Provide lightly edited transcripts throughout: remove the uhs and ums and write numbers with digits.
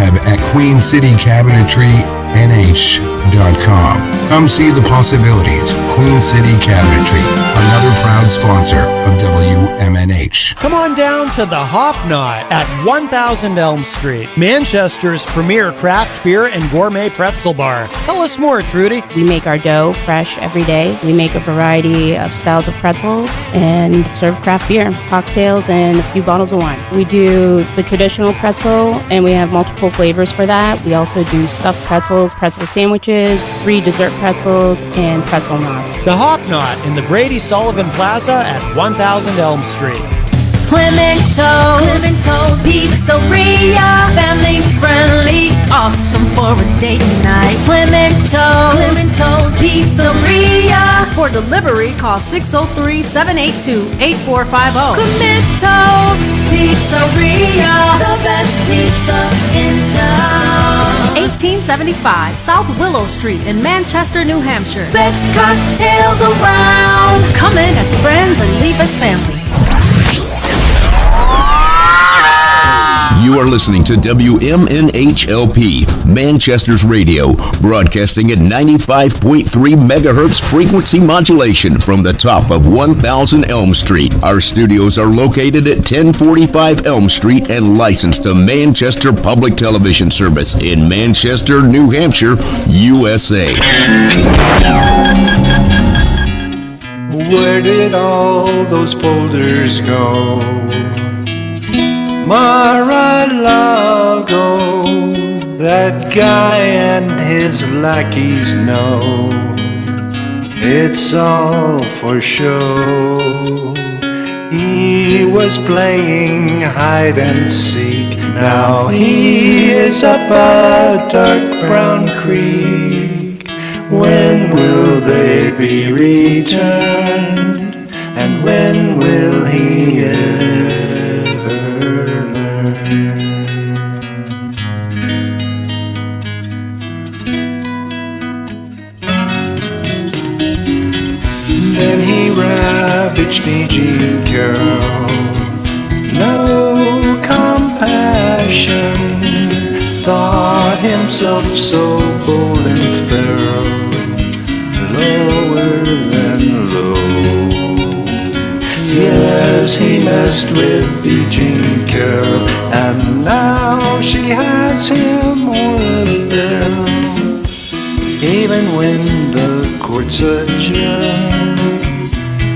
web at QueenCityCabinetryNH.com. Come see the possibilities. Queen City Cabinetry, another proud sponsor of WMNH. Come on down to the Hop Knot at 1000 Elm Street, Manchester's premier craft beer and gourmet pretzel bar. Tell us more, Trudy. We make our dough fresh every day. We make a variety of styles of pretzels and serve craft beer, cocktails, and a few bottles of wine. We do the traditional pretzel, and we have multiple flavors for that. We also do stuffed pretzels, pretzel sandwiches, free dessert pretzels, and pretzel knots. The Hop Knot in the Brady Sullivan Plaza at 1000 Elm Street. Clemento's Pizzeria, family friendly, awesome for a date night. Clemento's Pizzeria. For delivery, call 603-782-8450. Clemento's Pizzeria, the best pizza in town. 1875 South Willow Street in Manchester, New Hampshire. Best cocktails around. Come in as friends and leave as family. You are listening to WMNHLP, Manchester's radio, broadcasting at 95.3 megahertz frequency modulation from the top of 1000 Elm Street. Our studios are located at 1045 Elm Street and licensed to Manchester Public Television Service in Manchester, New Hampshire, USA. Where did all those folders go? Mar-a-Lago, that guy and his lackeys know it's all for show. He was playing hide and seek, now he is up a dark brown creek. When will they be returned, and when will he ever learn? Then he ravaged Jean Carroll, no compassion, thought himself so bold and feral, lower than low. Yes, he messed with Jean Carroll, and now she has him ordered. Even when the courts adjourn,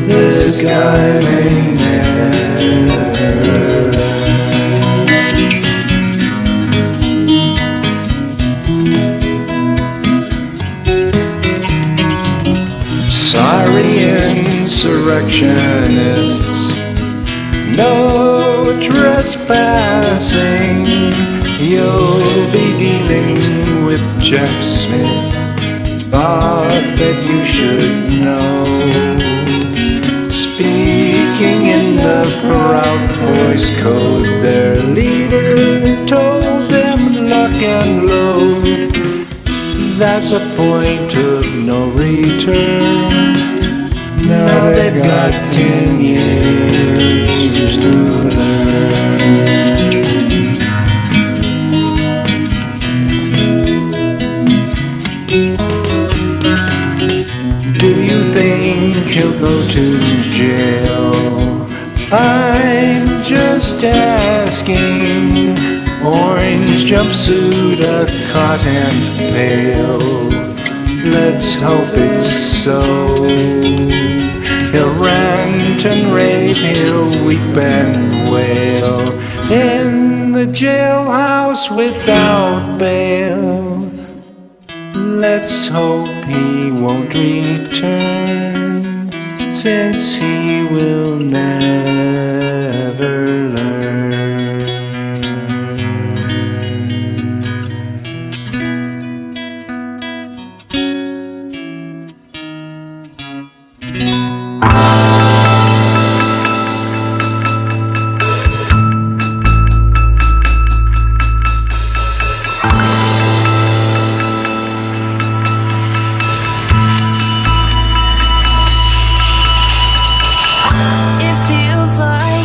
this guy may never sorry insurrectionists, no trespassing. You'll be dealing with Jack Smith, but that you should know. Speaking in the Proud Boys code, their leader told them lock and load. That's a point of no return. Now they've got 10 years to learn. Do you think he'll go to jail? I'm just asking. Orange jumpsuit, a cotton pail. Let's hope it's so. He'll rant and rave, he'll weep and wail in the jailhouse without bail. Let's hope he won't return, since he will never learn. It feels like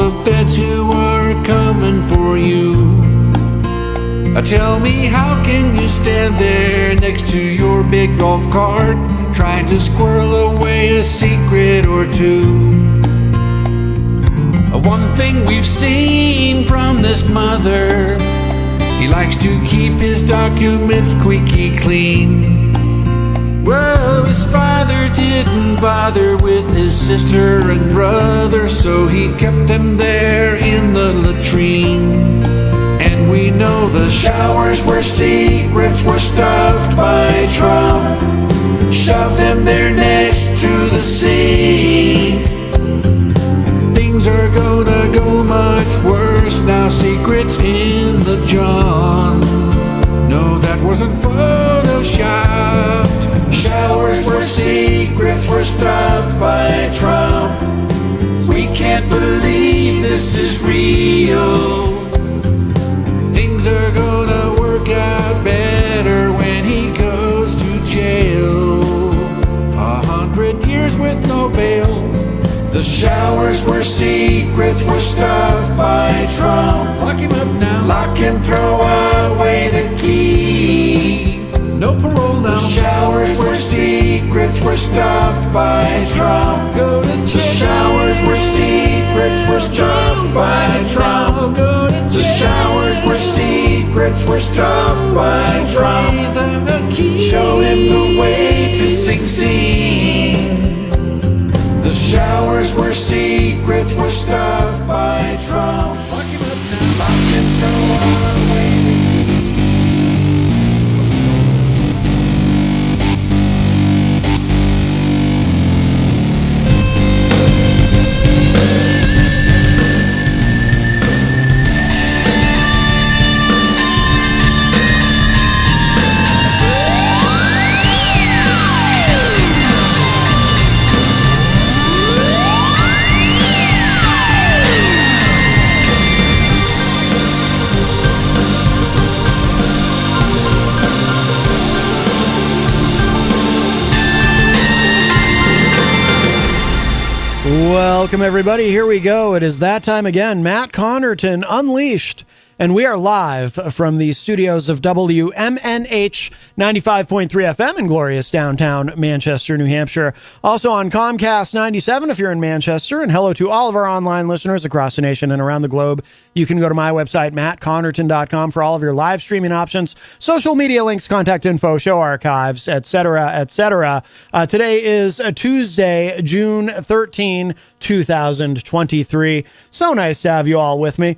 the feds who are coming for you. Tell me, how can you stand there next to your big golf cart, trying to squirrel away a secret or two? One thing we've seen from this mother, he likes to keep his documents squeaky clean. Well, his father didn't bother with his sister and brother, so he kept them there in the latrine. And we know the showers where secrets were stuffed by Trump. Shove them there next to the sea. Things are gonna go much worse now. Secrets in the John. No, that wasn't photoshopped. Showers where secrets were stuffed by Trump. We can't believe this is real. Things are gonna work out better when he goes to jail. 100 years with no bail. The showers where secrets were stuffed by Trump. Lock him up now. Lock him, throw away the key. No parole now. The showers where secrets were stuffed by Trump. Go to jail. The showers where secrets were stuffed by Trump. The showers where secrets were stuffed by Trump. Show him the way to Sing Sing. The showers where secrets were stuffed by Trump. Lock him up now. Lock him, throw away the key. Welcome, everybody. Here we go. It is that time again. Matt Connarton Unleashed. And we are live from the studios of WMNH 95.3 FM in glorious downtown Manchester, New Hampshire. Also on Comcast 97 if you're in Manchester. And hello to all of our online listeners across the nation and around the globe. You can go to my website, mattconnerton.com, for all of your live streaming options, social media links, contact info, show archives, etc., etc. Today is Tuesday, June 13, 2023. So nice to have you all with me.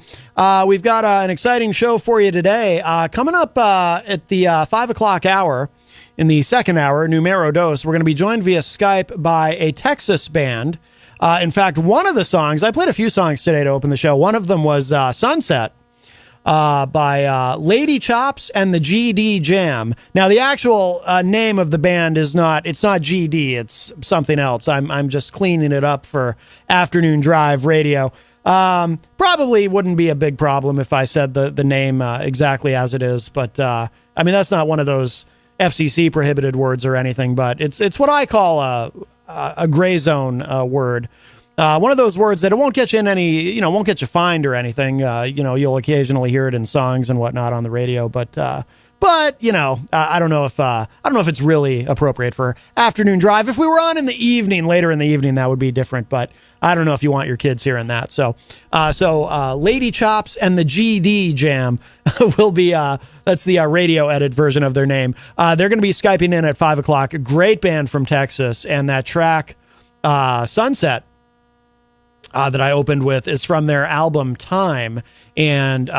We've got an exciting show for you today. Coming up at the 5 o'clock hour, in the second hour, Numero Dos, we're going to be joined via Skype by a Texas band. In fact, one of the songs, I played a few songs today to open the show. One of them was Sunset by Lady Chops and the GD Jam. Now, the actual name of the band is it's not GD, it's something else. I'm just cleaning it up for afternoon drive radio. Probably wouldn't be a big problem if I said the name exactly as it is, but I mean, that's not one of those FCC prohibited words or anything, but it's what I call a gray zone word. One of those words that it won't get you in any, won't get you fined or anything. You'll occasionally hear it in songs and whatnot on the radio, but I don't know if it's really appropriate for afternoon drive. If we were on in the evening, later in the evening, that would be different, but I don't know if you want your kids hearing that. So Lady Chops and the GD Jam will be, that's the radio edit version of their name. They're going to be Skyping in at 5 o'clock. A great band from Texas. And that track, Sunset, that I opened with is from their album Time. And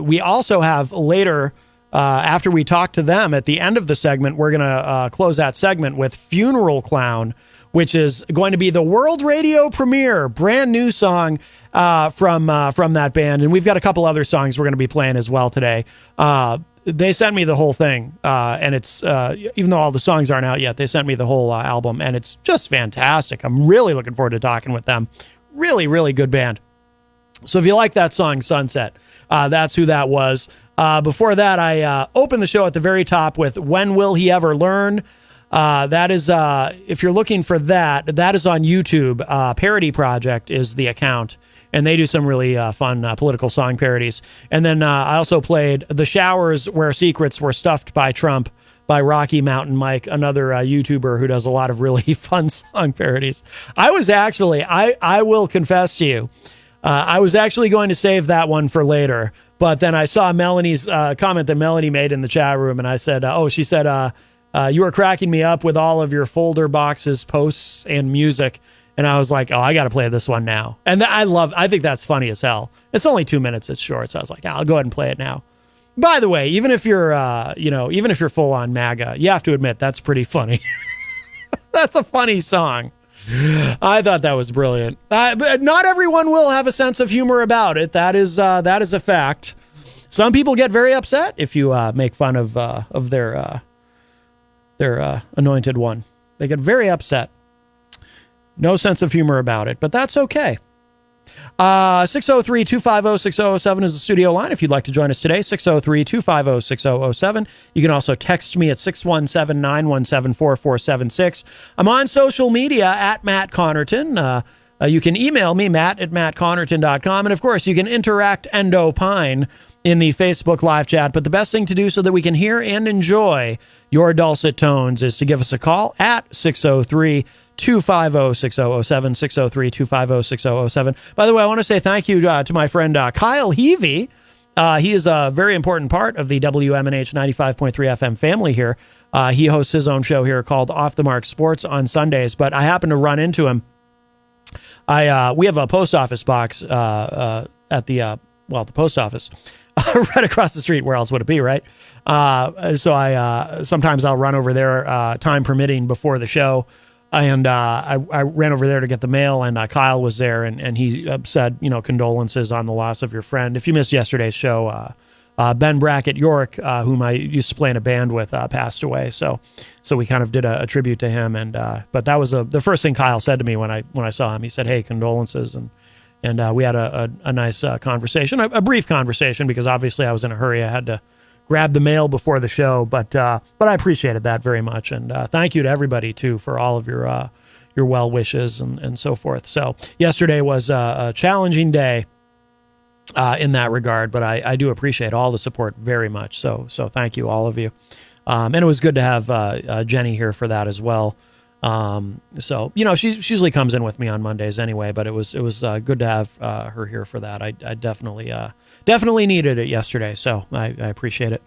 we also have later, after we talk to them at the end of the segment, we're going to close that segment with Funeral Clown, which is going to be the world radio premiere, brand new song from that band. And we've got a couple other songs we're going to be playing as well today. They sent me the whole thing, and it's even though all the songs aren't out yet, they sent me the whole album, and it's just fantastic. I'm really looking forward to talking with them. Really, really good band. So if you like that song, Sunset, that's who that was. Before that, I opened the show at the very top with When Will He Ever Learn? That is, if you're looking for that is on YouTube. Parody Project is the account. and they do some really fun political song parodies. And then I also played The Showers Where Secrets Were Stuffed by Trump by Rocky Mountain Mike, another YouTuber who does a lot of really fun song parodies. I was actually, I will confess to you, I was actually going to save that one for later, but then I saw Melanie's comment that Melanie made in the chat room, and I said, she said, you were cracking me up with all of your folder boxes, posts, and music. And I was like, I got to play this one now. And I think that's funny as hell. It's only 2 minutes. It's short. So I was like, I'll go ahead and play it now. By the way, even if you're, even if you're full on MAGA, you have to admit that's pretty funny. That's a funny song. I thought that was brilliant. But not everyone will have a sense of humor about it. That is a fact. Some people get very upset if you make fun of their anointed one. They get very upset. No sense of humor about it, but that's okay. 603-250-6007 is the studio line if you'd like to join us today. 603-250-6007. You can also text me at 617-917-4476. I'm on social media at Matt Connarton. You can email me, matt@mattconnerton.com. And of course, you can interact and opine in the Facebook live chat. But the best thing to do so that we can hear and enjoy your dulcet tones is to give us a call at 603-250-6007, 603-250-6007. By the way, I want to say thank you to my friend Kyle Heavey. He is a very important part of the WMNH 95.3 FM family here. He hosts his own show here called Off the Mark Sports on Sundays, but I happened to run into him. We have a post office box at the post office right across the street. Where else would it be, right? So I sometimes I'll run over there, time permitting, before the show. And I ran over there to get the mail, and Kyle was there, and he said, condolences on the loss of your friend. If you missed yesterday's show, Ben Brackett York, whom I used to play in a band with, passed away. So we kind of did a tribute to him. And but that was the first thing Kyle said to me when I saw him. He said, "Hey, condolences," and we had a nice conversation, a brief conversation, because obviously I was in a hurry. I had to grab the mail before the show, but I appreciated that very much, and thank you to everybody too for all of your well wishes and so forth. So yesterday was a challenging day in that regard, but I do appreciate all the support very much. So thank you, all of you, and it was good to have Jenny here for that as well. So she usually comes in with me on Mondays anyway, but it was good to have her here for that. I definitely needed it yesterday, so I appreciate it.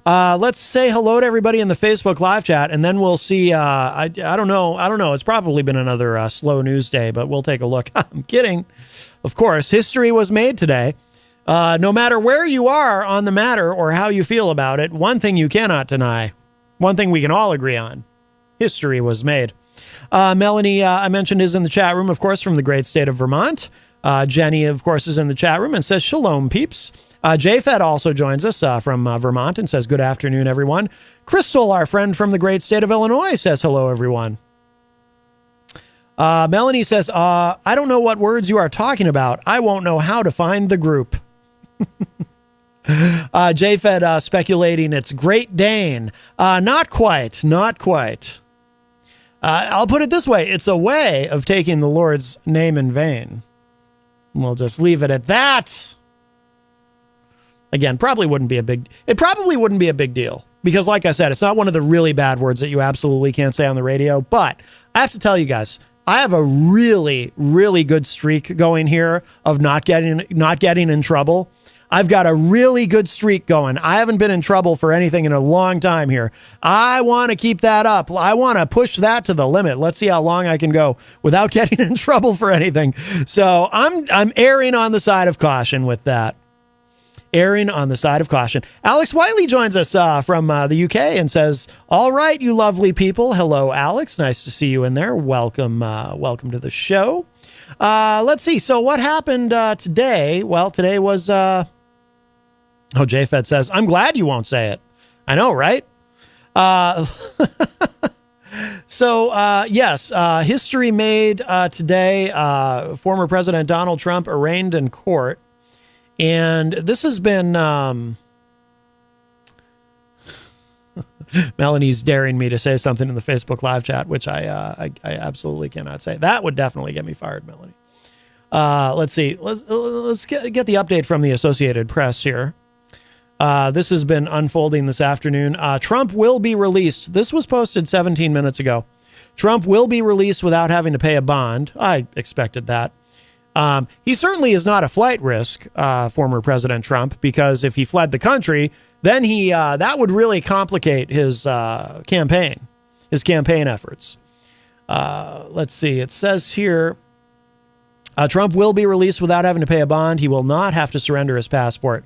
Let's say hello to everybody in the Facebook live chat, and then we'll see. I don't know. It's probably been another slow news day, but we'll take a look. I'm kidding. Of course, history was made today. No matter where you are on the matter or how you feel about it, one thing you cannot deny, one thing we can all agree on: history was made. Melanie, I mentioned, is in the chat room, of course, from the great state of Vermont. Jenny, of course, is in the chat room and says, "Shalom, peeps." JFed also joins us from Vermont and says, "Good afternoon, everyone." Crystal, our friend from the great state of Illinois, says, "Hello, everyone." Melanie says, "I don't know what words you are talking about. I won't know how to find the group." JFed speculating it's Great Dane. Not quite. I'll put it this way. It's a way of taking the Lord's name in vain. We'll just leave it at that. Again, probably wouldn't be a big deal, because like I said, it's not one of the really bad words that you absolutely can't say on the radio. But I have to tell you guys, I have a really, really good streak going here of not getting in trouble. I've got a really good streak going. I haven't been in trouble for anything in a long time here. I want to keep that up. I want to push that to the limit. Let's see how long I can go without getting in trouble for anything. So I'm erring on the side of caution with that. Erring on the side of caution. Alex Wiley joins us from the UK and says, "All right, you lovely people." Hello, Alex. Nice to see you in there. Welcome to the show. Let's see. So what happened today? Well, today was... JFed says, "I'm glad you won't say it." I know, right? Yes, history made today. Former President Donald Trump arraigned in court. And this has been... Melanie's daring me to say something in the Facebook live chat, which I absolutely cannot say. That would definitely get me fired, Melanie. Let's see. Let's get the update from the Associated Press here. This has been unfolding this afternoon. Trump will be released. This was posted 17 minutes ago. Trump will be released without having to pay a bond. I expected that. He certainly is not a flight risk, former President Trump, because if he fled the country, then that would really complicate his campaign efforts. Let's see. It says here, Trump will be released without having to pay a bond. He will not have to surrender his passport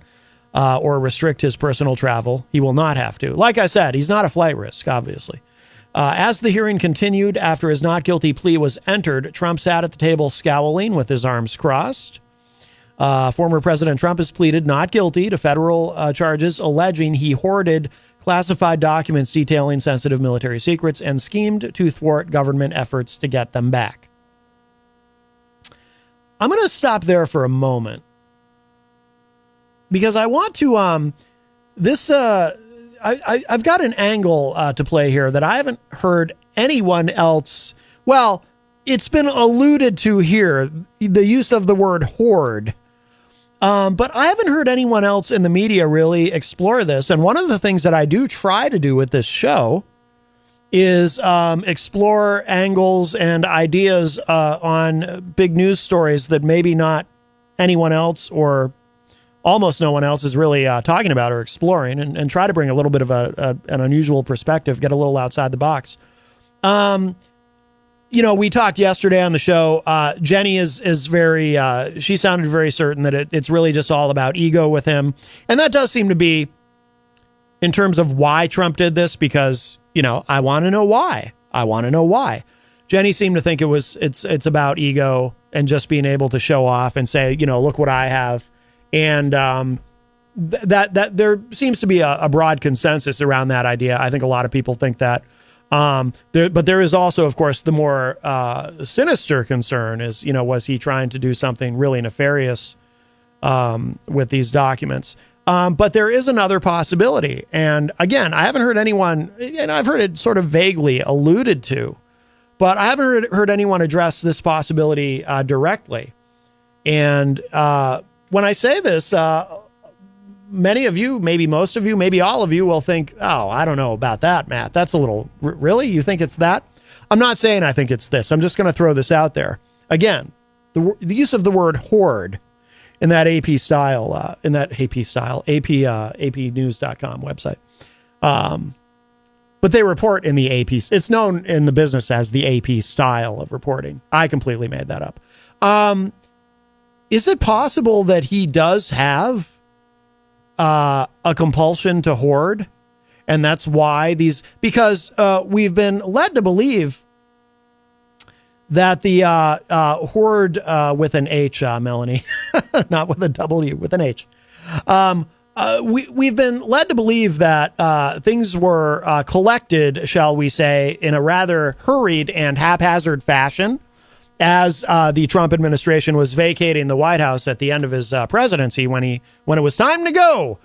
or restrict his personal travel. He will not have to. Like I said, he's not a flight risk, obviously. As the hearing continued after his not guilty plea was entered, Trump sat at the table scowling with his arms crossed. Former President Trump has pleaded not guilty to federal charges alleging he hoarded classified documents detailing sensitive military secrets and schemed to thwart government efforts to get them back. I'm going to stop there for a moment because I want to I've got an angle to play here that I haven't heard anyone else. Well, it's been alluded to here, the use of the word hoard. But I haven't heard anyone else in the media really explore this. And one of the things that I do try to do with this show is explore angles and ideas on big news stories that maybe not anyone else or almost no one else is really talking about or exploring, and try to bring a little bit of an unusual perspective, get a little outside the box. We talked yesterday on the show. Jenny is very, she sounded very certain that it's really just all about ego with him. And that does seem to be in terms of why Trump did this, because, I want to know why. Jenny seemed to think it's about ego and just being able to show off and say, look what I have. And that there seems to be a broad consensus around that idea. I think a lot of people think that. But there is also, of course, the more sinister concern is, was he trying to do something really nefarious with these documents? But there is another possibility. And again, I haven't heard anyone, and I've heard it sort of vaguely alluded to, but I haven't heard anyone address this possibility directly. And when I say this, many of you, maybe most of you, maybe all of you will think, oh, I don't know about that, Matt. That's a little, really? You think it's that? I'm not saying I think it's this. I'm just going to throw this out there. Again, the use of the word hoard in that APnews.com website. But they report in the AP. It's known in the business as the AP style of reporting. I completely made that up. Is it possible that he does have a compulsion to hoard? And that's why because we've been led to believe that the hoard with an H, Melanie, not with a W, with an H. We've been led to believe that things were collected, shall we say, in a rather hurried and haphazard fashion as the Trump administration was vacating the White House at the end of his presidency when it was time to go.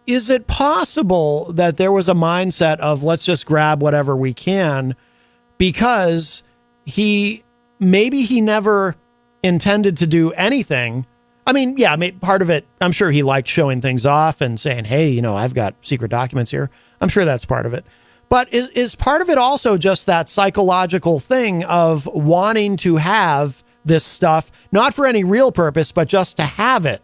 Is it possible that there was a mindset of let's just grab whatever we can because maybe he never intended to do anything? I mean, yeah, part of it, I'm sure he liked showing things off and saying, hey, I've got secret documents here. I'm sure that's part of it. But is part of it also just that psychological thing of wanting to have this stuff, not for any real purpose, but just to have it?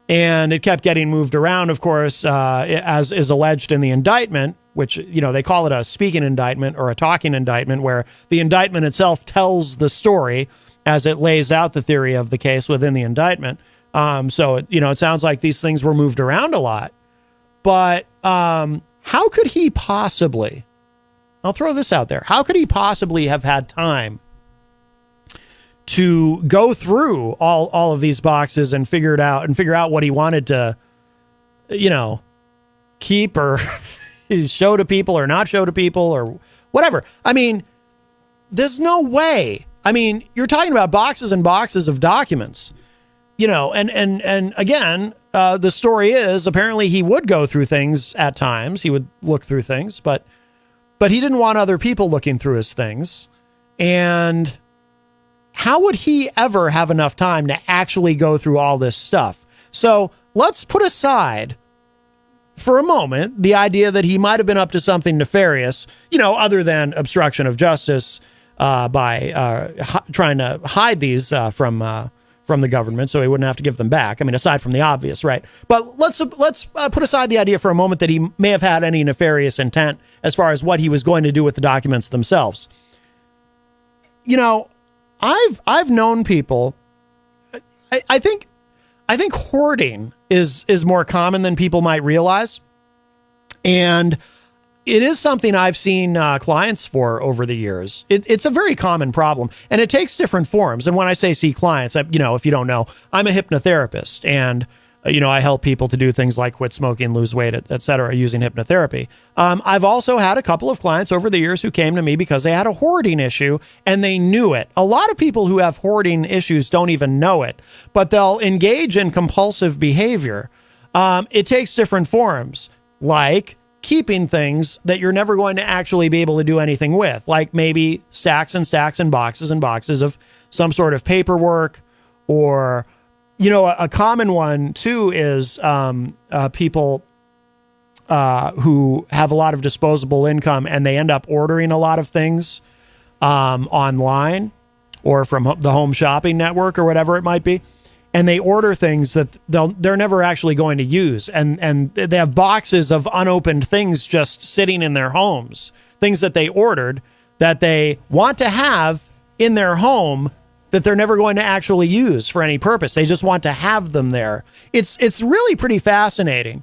And it kept getting moved around, of course, as is alleged in the indictment, which, they call it a speaking indictment or a talking indictment, where the indictment itself tells the story as it lays out the theory of the case within the indictment. So, it sounds like these things were moved around a lot. But how could he possibly, I'll throw this out there, how could he possibly have had time to go through all of these boxes and figure out what he wanted to, keep or show to people or not show to people or whatever? I mean, there's no way. I mean, you're talking about boxes and boxes of documents, and again, the story is apparently he would go through things at times. He would look through things, but he didn't want other people looking through his things. And how would he ever have enough time to actually go through all this stuff? So let's put aside for a moment the idea that he might have been up to something nefarious, other than obstruction of justice by trying to hide these from the government so he wouldn't have to give them back. I mean, aside from the obvious, right? But let's put aside the idea for a moment that he may have had any nefarious intent as far as what he was going to do with the documents themselves. I've known people. I think hoarding is more common than people might realize, and it is something I've seen clients for over the years. It's a very common problem, and it takes different forms. And when I say see clients, if you don't know, I'm a hypnotherapist, and I help people to do things like quit smoking, lose weight, et cetera, using hypnotherapy. I've also had a couple of clients over the years who came to me because they had a hoarding issue and they knew it. A lot of people who have hoarding issues don't even know it, but they'll engage in compulsive behavior. It takes different forms, like keeping things that you're never going to actually be able to do anything with, like maybe stacks and stacks and boxes of some sort of paperwork, or a common one too is people who have a lot of disposable income and they end up ordering a lot of things online or from the home shopping network or whatever it might be. And they order things that they're never actually going to use. And they have boxes of unopened things just sitting in their homes, things that they ordered that they want to have in their home that they're never going to actually use for any purpose. They just want to have them there. It's really pretty fascinating.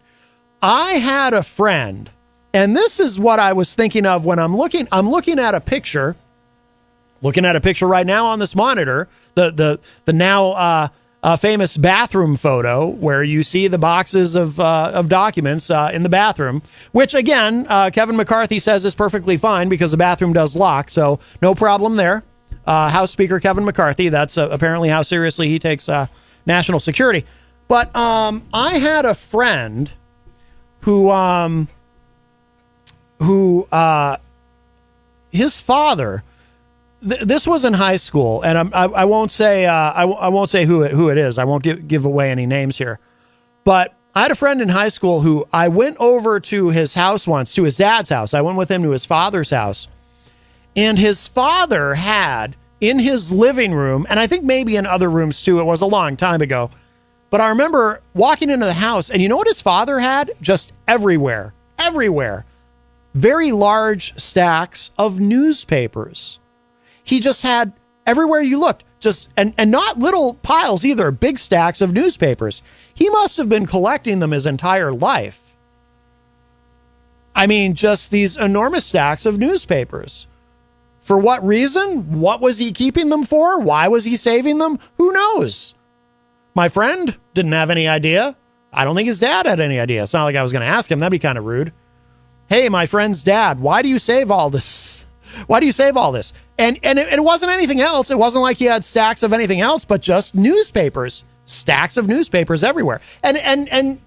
I had a friend, and this is what I was thinking of when I'm looking at a picture right now on this monitor, the now famous bathroom photo where you see the boxes of documents in the bathroom, which again, Kevin McCarthy says is perfectly fine because the bathroom does lock, so no problem there. House Speaker Kevin McCarthy, that's apparently how seriously he takes national security. But I had a friend who his father, this was in high school, and I won't say I won't say who it is. I won't give away any names here. But I had a friend in high school who I went over to his house once, to his dad's house. I went with him to his father's house. And his father had in his living room, and I think maybe in other rooms too, it was a long time ago, but I remember walking into the house, and you know what his father had? Just everywhere, very large stacks of newspapers. He just had, everywhere you looked, and not little piles either, big stacks of newspapers. He must have been collecting them his entire life. I mean, just these enormous stacks of newspapers. For what reason? What was he keeping them for? Why was he saving them? Who knows? My friend didn't have any idea. I don't think his dad had any idea. It's not like I was going to ask him. That'd be kind of rude. Hey, my friend's dad, why do you save all this? Why do you save all this? And it wasn't anything else. It wasn't like he had stacks of anything else, but just newspapers, stacks of newspapers everywhere. And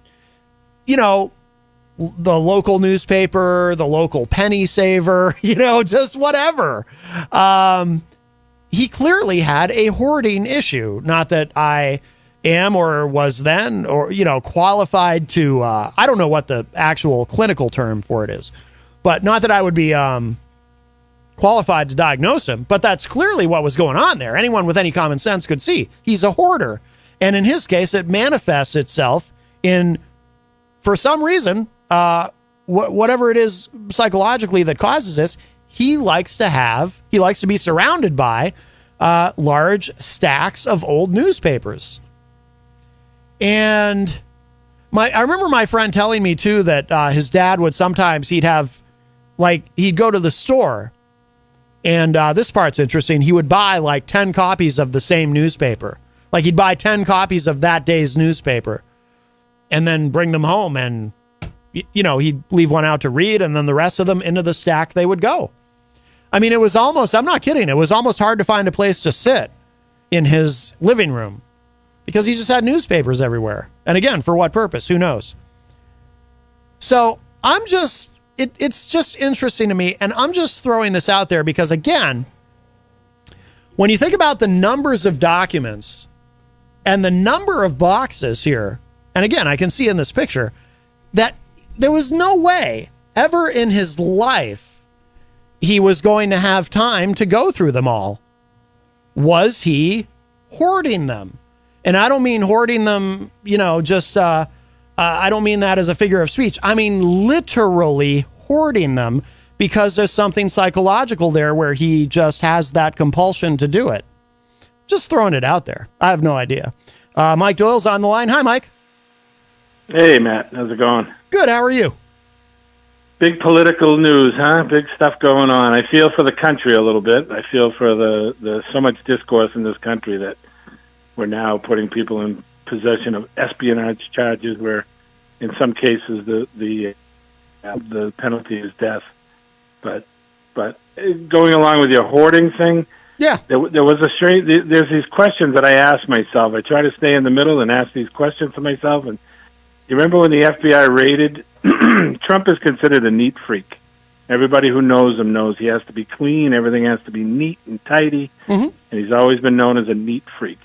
the local newspaper, the local penny saver, just whatever. He clearly had a hoarding issue. Not that I am or was then or, qualified to, I don't know what the actual clinical term for it is, but not that I would be qualified to diagnose him, but that's clearly what was going on there. Anyone with any common sense could see he's a hoarder. And in his case, it manifests itself in, for some reason, whatever it is psychologically that causes this, he likes to be surrounded by large stacks of old newspapers. And I remember my friend telling me too that his dad would sometimes, he'd go to the store, and this part's interesting. He would buy like 10 copies of the same newspaper. Like he'd buy 10 copies of that day's newspaper and then bring them home, and he'd leave one out to read, and then the rest of them into the stack they would go. I mean, it was almost, I'm not kidding, it was almost hard to find a place to sit in his living room because he just had newspapers everywhere. And again, for what purpose? Who knows? So it's just interesting to me, and I'm just throwing this out there because, again, when you think about the numbers of documents and the number of boxes here, and again, I can see in this picture that there was no way ever in his life he was going to have time to go through them all. Was he hoarding them? And I don't mean hoarding them, just, I don't mean that as a figure of speech. I mean literally hoarding them, because there's something psychological there where he just has that compulsion to do it. Just throwing it out there. I have no idea. Mike Doyle's on the line. Hi, Mike. Hey, Matt. How's it going? Good. How are you? Big political news, huh? Big stuff going on. I feel for the country a little bit. I feel for the so much discourse in this country that we're now putting people in possession of espionage charges, where in some cases the penalty is death. But going along with your hoarding thing, yeah, there was a strange. There's these questions that I ask myself. I try to stay in the middle and ask these questions to myself. And you remember when the FBI raided? Trump is considered a neat freak. Everybody who knows him knows he has to be clean. Everything has to be neat and tidy. Mm-hmm. And he's always been known as a neat freak.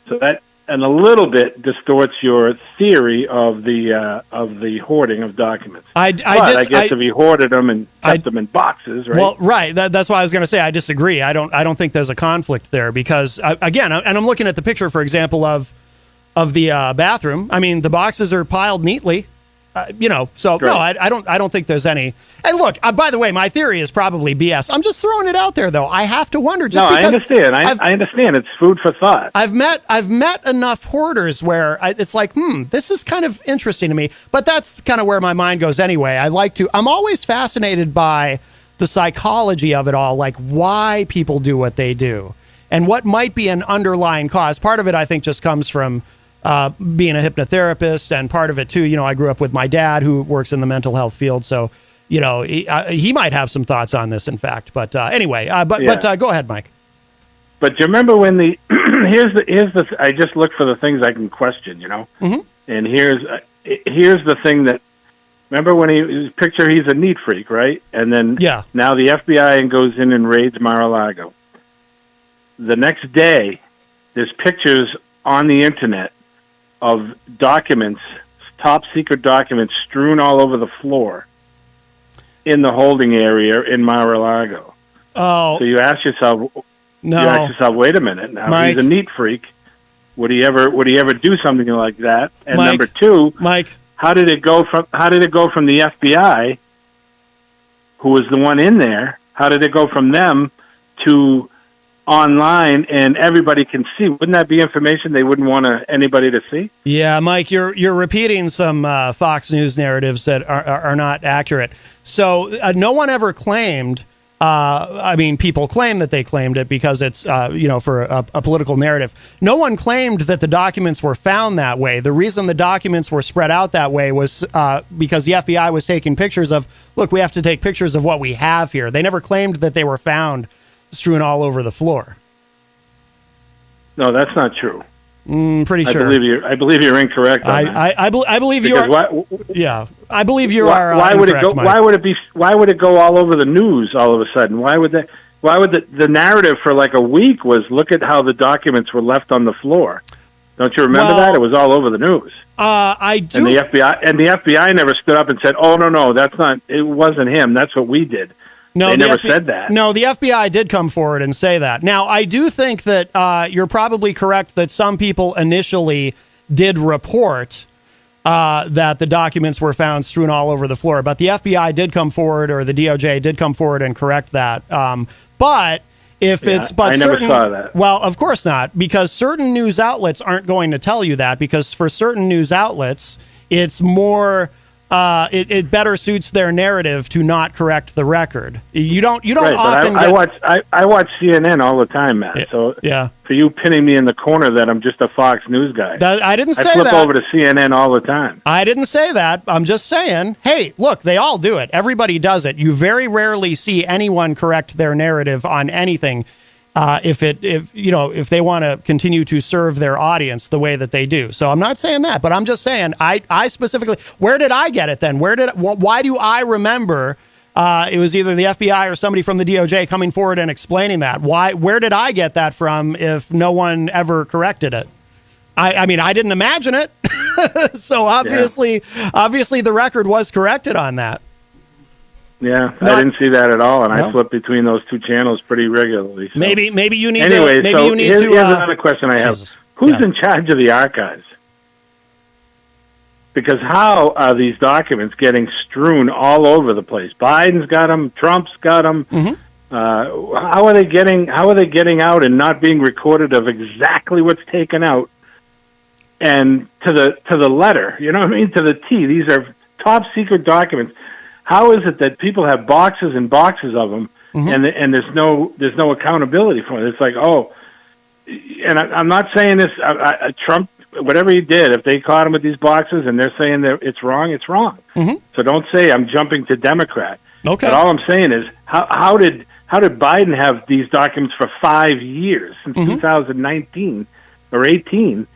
So that, and a little bit, distorts your theory of the hoarding of documents. I guess if he hoarded them and kept them in boxes, right? Well, right. That's why I was going to say I disagree. I don't think there's a conflict there, because again, and I'm looking at the picture, for example, of the bathroom. I mean, the boxes are piled neatly. So right. No, I don't think there's any. And look, by the way, my theory is probably BS. I'm just throwing it out there, though. I have to wonder. Just because I understand. I understand. It's food for thought. I've met enough hoarders where it's like, this is kind of interesting to me. But that's kind of where my mind goes anyway. I'm always fascinated by the psychology of it all, like why people do what they do and what might be an underlying cause. Part of it, I think, just comes from being a hypnotherapist, and part of it too, I grew up with my dad who works in the mental health field. So, he might have some thoughts on this, in fact, but anyway, but go ahead, Mike. But do you remember when I just look for the things I can question, Mm-hmm. And here's the thing that, remember when he's a neat freak, right? And then now the FBI goes in and raids Mar-a-Lago. The next day, there's pictures on the internet of documents, top secret documents, strewn all over the floor in the holding area in Mar-a-Lago. Oh, so you ask yourself, wait a minute. Now, Mike, he's a neat freak. Would he ever do something like that? And Mike, number two, Mike, how did it go from the FBI, who was the one in there? How did it go from them to online, and everybody can see? Wouldn't that be information they wouldn't want anybody to see? Yeah, Mike, you're repeating some Fox News narratives that are not accurate. So no one ever claimed. People claim that they claimed it because it's for a political narrative. No one claimed that the documents were found that way. The reason the documents were spread out that way was because the FBI was taking pictures of. Look, we have to take pictures of what we have here. They never claimed that they were found strewn all over the floor. No, that's not true. Pretty sure. I believe you're incorrect on that. I believe you are. I believe you are. Why would it incorrect, go? Mike. Why would it go all over the news all of a sudden? Why would the narrative for like a week was, look at how the documents were left on the floor? Don't you remember that? It was all over the news. I do. And the FBI never stood up and said, "Oh no, that's not. It wasn't him. That's what we did." No, they never said that. No, the FBI did come forward and say that. Now, I do think that you're probably correct that some people initially did report that the documents were found strewn all over the floor. But the FBI did come forward, or the DOJ did come forward and correct that. But if it's... But I never saw that. Well, of course not, because certain news outlets aren't going to tell you that, because for certain news outlets, it's more... it better suits their narrative to not correct the record. You don't right, often. I watch CNN all the time, Matt. So for you pinning me in the corner that I'm just a Fox News guy, I didn't say that. I flip over to CNN all the time. I didn't say that. I'm just saying, hey, look, they all do it. Everybody does it. You very rarely see anyone correct their narrative on anything. If they want to continue to serve their audience the way that they do. So I'm not saying that, but I'm just saying I specifically, where did I get it then? Why do I remember it was either the FBI or somebody from the DOJ coming forward and explaining that. Where did I get that from if no one ever corrected it? I mean, I didn't imagine it. So obviously the record was corrected on that. Yeah, I didn't see that at all, and I flip between those two channels pretty regularly. So. Maybe you need anyway, to... Here's another question I have. Who's in charge of the archives? Because how are these documents getting strewn all over the place? Biden's got them. Trump's got them. Mm-hmm. How are they getting out and not being recorded of exactly what's taken out? And to the letter, you know what I mean? To the T. These are top secret documents. How is it that people have boxes and boxes of them, and there's no accountability for it? It's like, and I'm not saying this. Trump, whatever he did, if they caught him with these boxes and they're saying that it's wrong, it's wrong. Mm-hmm. So don't say I'm jumping to Democrat. Okay. But all I'm saying is, how did Biden have these documents for 5 years since 2019 or 18,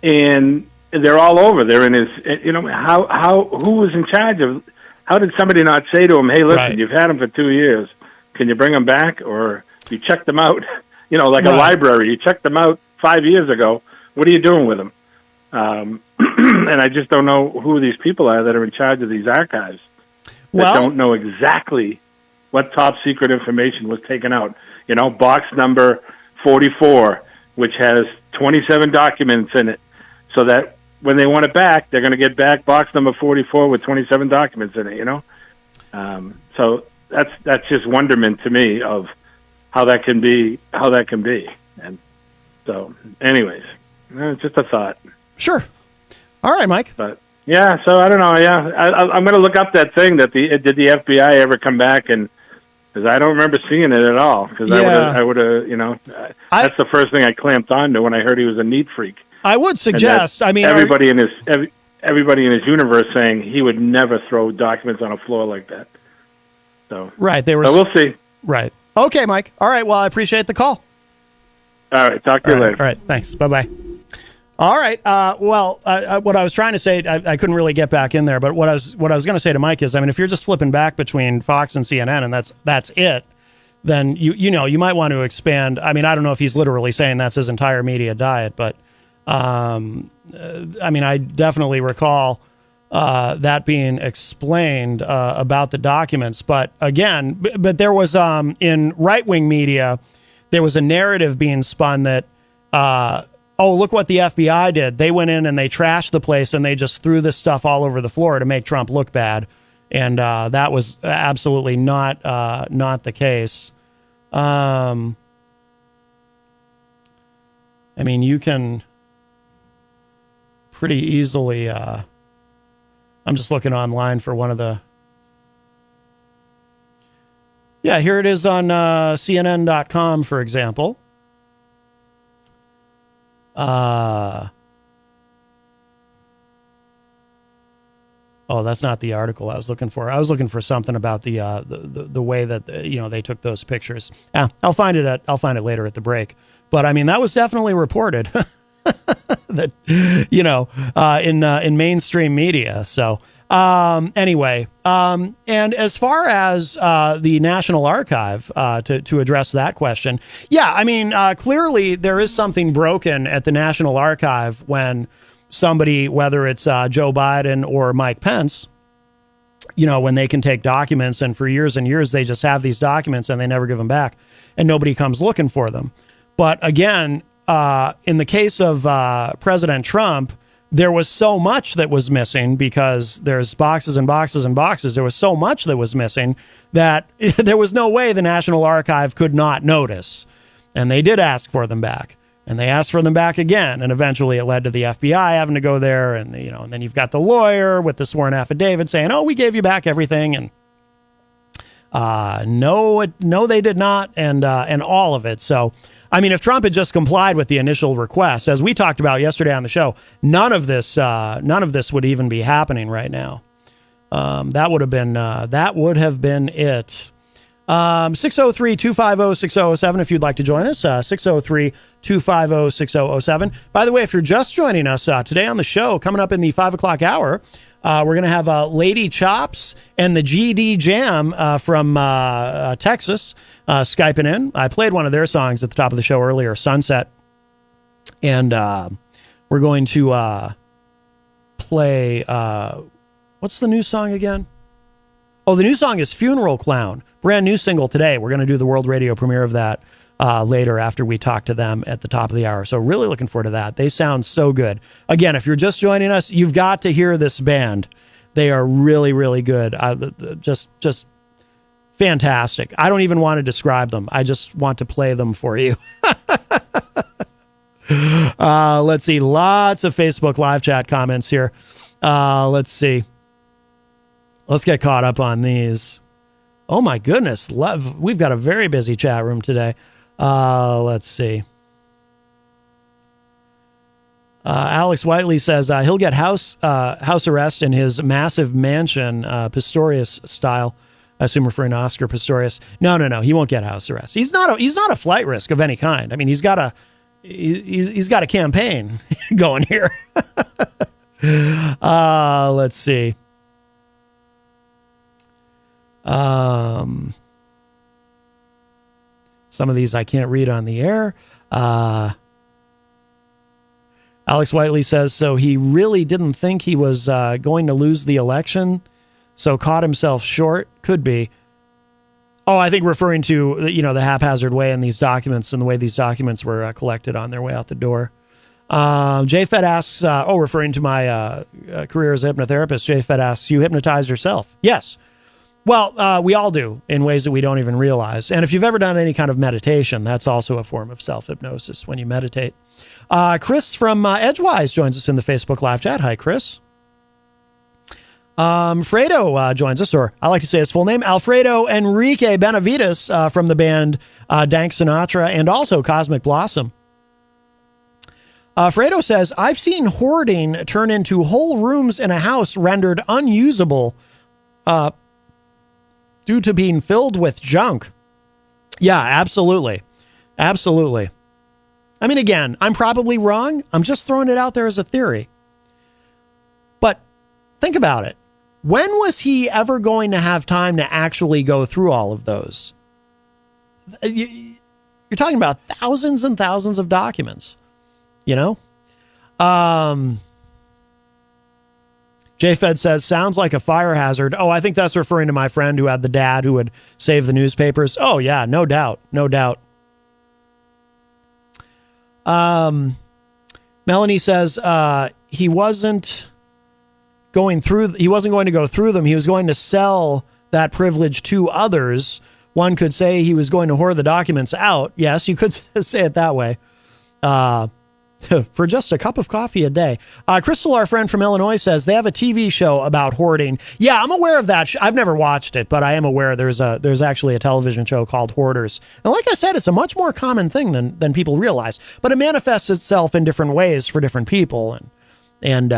and they're all over? They're in his. Who was in charge of? How did somebody not say to him, "Hey, listen, you've had them for 2 years. Can you bring them back?" Or you checked them out, like a library. You checked them out 5 years ago. What are you doing with them? And I just don't know who these people are that are in charge of these archives. That don't know exactly what top secret information was taken out. Box number 44, which has 27 documents in it, so that when they want it back, they're going to get back box number 44 with 27 documents in it. So that's just wonderment to me of how that can be. And so, anyways, just a thought. Sure. All right, Mike. But yeah, so I don't know. Yeah, I'm going to look up that thing that did the FBI ever come back, and because I don't remember seeing it at all. Because I would have, that's the first thing I clamped onto when I heard he was a neat freak. I would suggest. I mean, everybody in his universe saying he would never throw documents on a floor like that. So right, So we'll see. Right. Okay, Mike. All right. Well, I appreciate the call. All right. Talk to you later. All right. Thanks. Bye-bye. All right. What I was trying to say, I couldn't really get back in there, but what I was going to say to Mike is, I mean, if you're just flipping back between Fox and CNN and that's it, then you might want to expand. I mean, I don't know if he's literally saying that's his entire media diet, but I mean, I definitely recall that being explained about the documents. But again, but there was in right-wing media, there was a narrative being spun that, oh, look what the FBI did. They went in and they trashed the place and they just threw this stuff all over the floor to make Trump look bad. And that was absolutely not the case. I mean, you can pretty easily... I'm just looking online for one of the... Yeah, here it is on CNN.com, for example. Oh, that's not the article I was looking for. I was looking for something about the way that they took those pictures. I'll find it later at the break. But I mean, that was definitely reported that in mainstream media. So anyway, and as far as the National Archive, to address that question, yeah, I mean, clearly there is something broken at the National Archive when somebody, whether it's Joe Biden or Mike Pence, when they can take documents and for years and years they just have these documents and they never give them back and nobody comes looking for them. But again, in the case of President Trump, there was so much that was missing because there's boxes and boxes and boxes. There was so much that was missing that there was no way the National Archive could not notice. And they did ask for them back. And they asked for them back again. And eventually it led to the FBI having to go there. And, and then you've got the lawyer with the sworn affidavit saying, oh, we gave you back everything. And no, they did not. And all of it. So, I mean, if Trump had just complied with the initial request, as we talked about yesterday on the show, none of this would even be happening right now. That would have been it. 603-250-6007 if you'd like to join us. 603-250-6007. By the way, if you're just joining us today on the show, coming up in the 5 o'clock hour, We're going to have Lady Chops and the GD Jam from Texas Skyping in. I played one of their songs at the top of the show earlier, Sunset. And we're going to play, what's the new song again? Oh, the new song is Funeral Clown. Brand new single today. We're going to do the world radio premiere of that later after we talk to them at the top of the hour. So really looking forward to that. They sound so good. Again, if you're just joining us, you've got to hear this band. They are really, really good. Just fantastic. I don't even want to describe them. I just want to play them for you. Let's see. Lots of Facebook live chat comments here. Let's see. Let's get caught up on these. Oh my goodness. We've got a very busy chat room today. Let's see. Alex Whiteley says he'll get house arrest in his massive mansion, Pistorius style. I assume referring to Oscar Pistorius. No. He won't get house arrest. He's not a flight risk of any kind. I mean, he's got a campaign going here. Let's see. Some of these I can't read on the air. Alex Whiteley says, so he really didn't think he was going to lose the election, so caught himself short. Could be. Oh, I think referring to, the haphazard way in these documents and the way these documents were collected on their way out the door. JFed asks, referring to my career as a hypnotherapist, JFed asks, you hypnotize yourself? Yes. Well, we all do in ways that we don't even realize. And if you've ever done any kind of meditation, that's also a form of self-hypnosis when you meditate. Chris from Edgewise joins us in the Facebook live chat. Hi, Chris. Fredo joins us, or I like to say his full name, Alfredo Enrique Benavides from the band Dank Sinatra and also Cosmic Blossom. Fredo says, I've seen hoarding turn into whole rooms in a house rendered unusable due to being filled with junk. Yeah, absolutely. Absolutely. I mean, again, I'm probably wrong. I'm just throwing it out there as a theory. But think about it. When was he ever going to have time to actually go through all of those? You're talking about thousands and thousands of documents, JFed says, sounds like a fire hazard. Oh, I think that's referring to my friend who had the dad who would save the newspapers. Oh, yeah, no doubt. No doubt. Melanie says he wasn't going to go through them. He was going to sell that privilege to others. One could say he was going to hoard the documents out. Yes, you could say it that way. For just a cup of coffee a day. Crystal, our friend from Illinois, says they have a TV show about hoarding. Yeah, I'm aware of that. I've never watched it, but I am aware there's actually a television show called Hoarders. And like I said, it's a much more common thing than people realize, but it manifests itself in different ways for different people and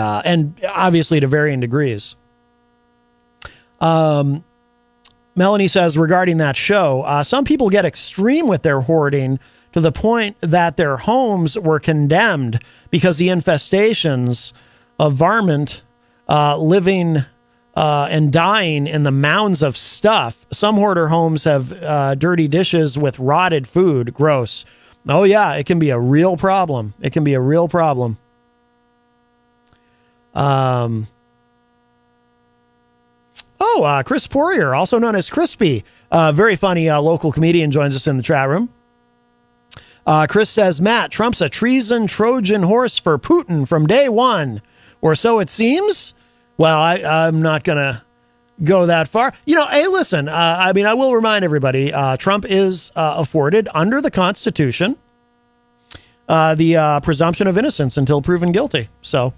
obviously to varying degrees. Melanie says regarding that show, some people get extreme with their hoarding to the point that their homes were condemned because the infestations of varmint living and dying in the mounds of stuff. Some hoarder homes have dirty dishes with rotted food. Gross. Oh, yeah, it can be a real problem. It can be a real problem. Chris Poirier, also known as Crispy, very funny local comedian, joins us in the chat room. Chris says, Matt, Trump's a treason Trojan horse for Putin from day one, or so it seems. Well, I'm not going to go that far. Hey, listen, I will remind everybody, Trump is afforded under the Constitution the presumption of innocence until proven guilty. So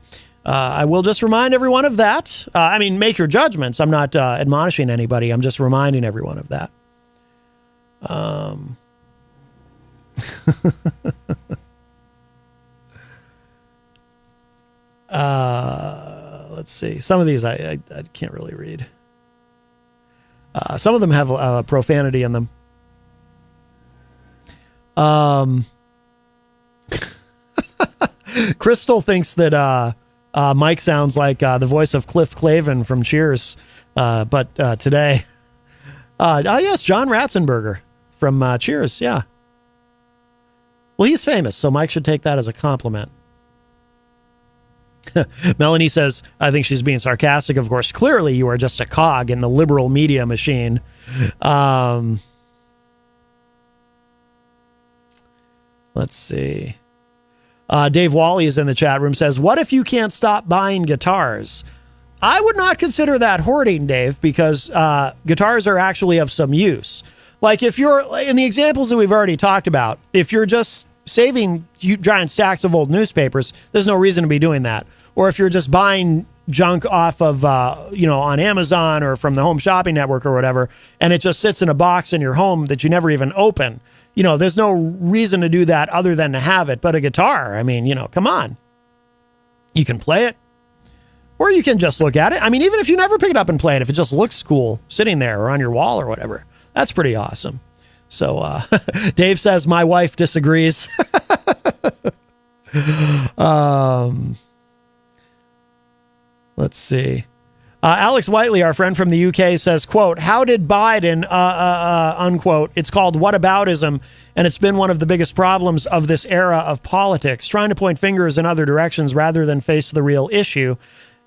I will just remind everyone of that. Make your judgments. I'm not admonishing anybody. I'm just reminding everyone of that. Let's see. Some of these I can't really read. Some of them have profanity in them. Crystal thinks that Mike sounds like the voice of Cliff Clavin from Cheers, but today. Yes, John Ratzenberger from Cheers, yeah. Well, he's famous, so Mike should take that as a compliment. Melanie says, I think she's being sarcastic, of course. Clearly, you are just a cog in the liberal media machine. Let's see. Dave Wally is in the chat room, says, what if you can't stop buying guitars? I would not consider that hoarding, Dave, because guitars are actually of some use. Like if you're, in the examples that we've already talked about, if you're just saving giant stacks of old newspapers, there's no reason to be doing that. Or if you're just buying junk off of, on Amazon or from the Home Shopping Network or whatever, and it just sits in a box in your home that you never even open, there's no reason to do that other than to have it. But a guitar, I mean, come on. You can play it. Or you can just look at it. I mean, even if you never pick it up and play it, if it just looks cool sitting there or on your wall or whatever, that's pretty awesome. So Dave says, my wife disagrees. Let's see. Alex Whiteley, our friend from the UK, says, quote, how did Biden, unquote, it's called whataboutism, and it's been one of the biggest problems of this era of politics, trying to point fingers in other directions rather than face the real issue.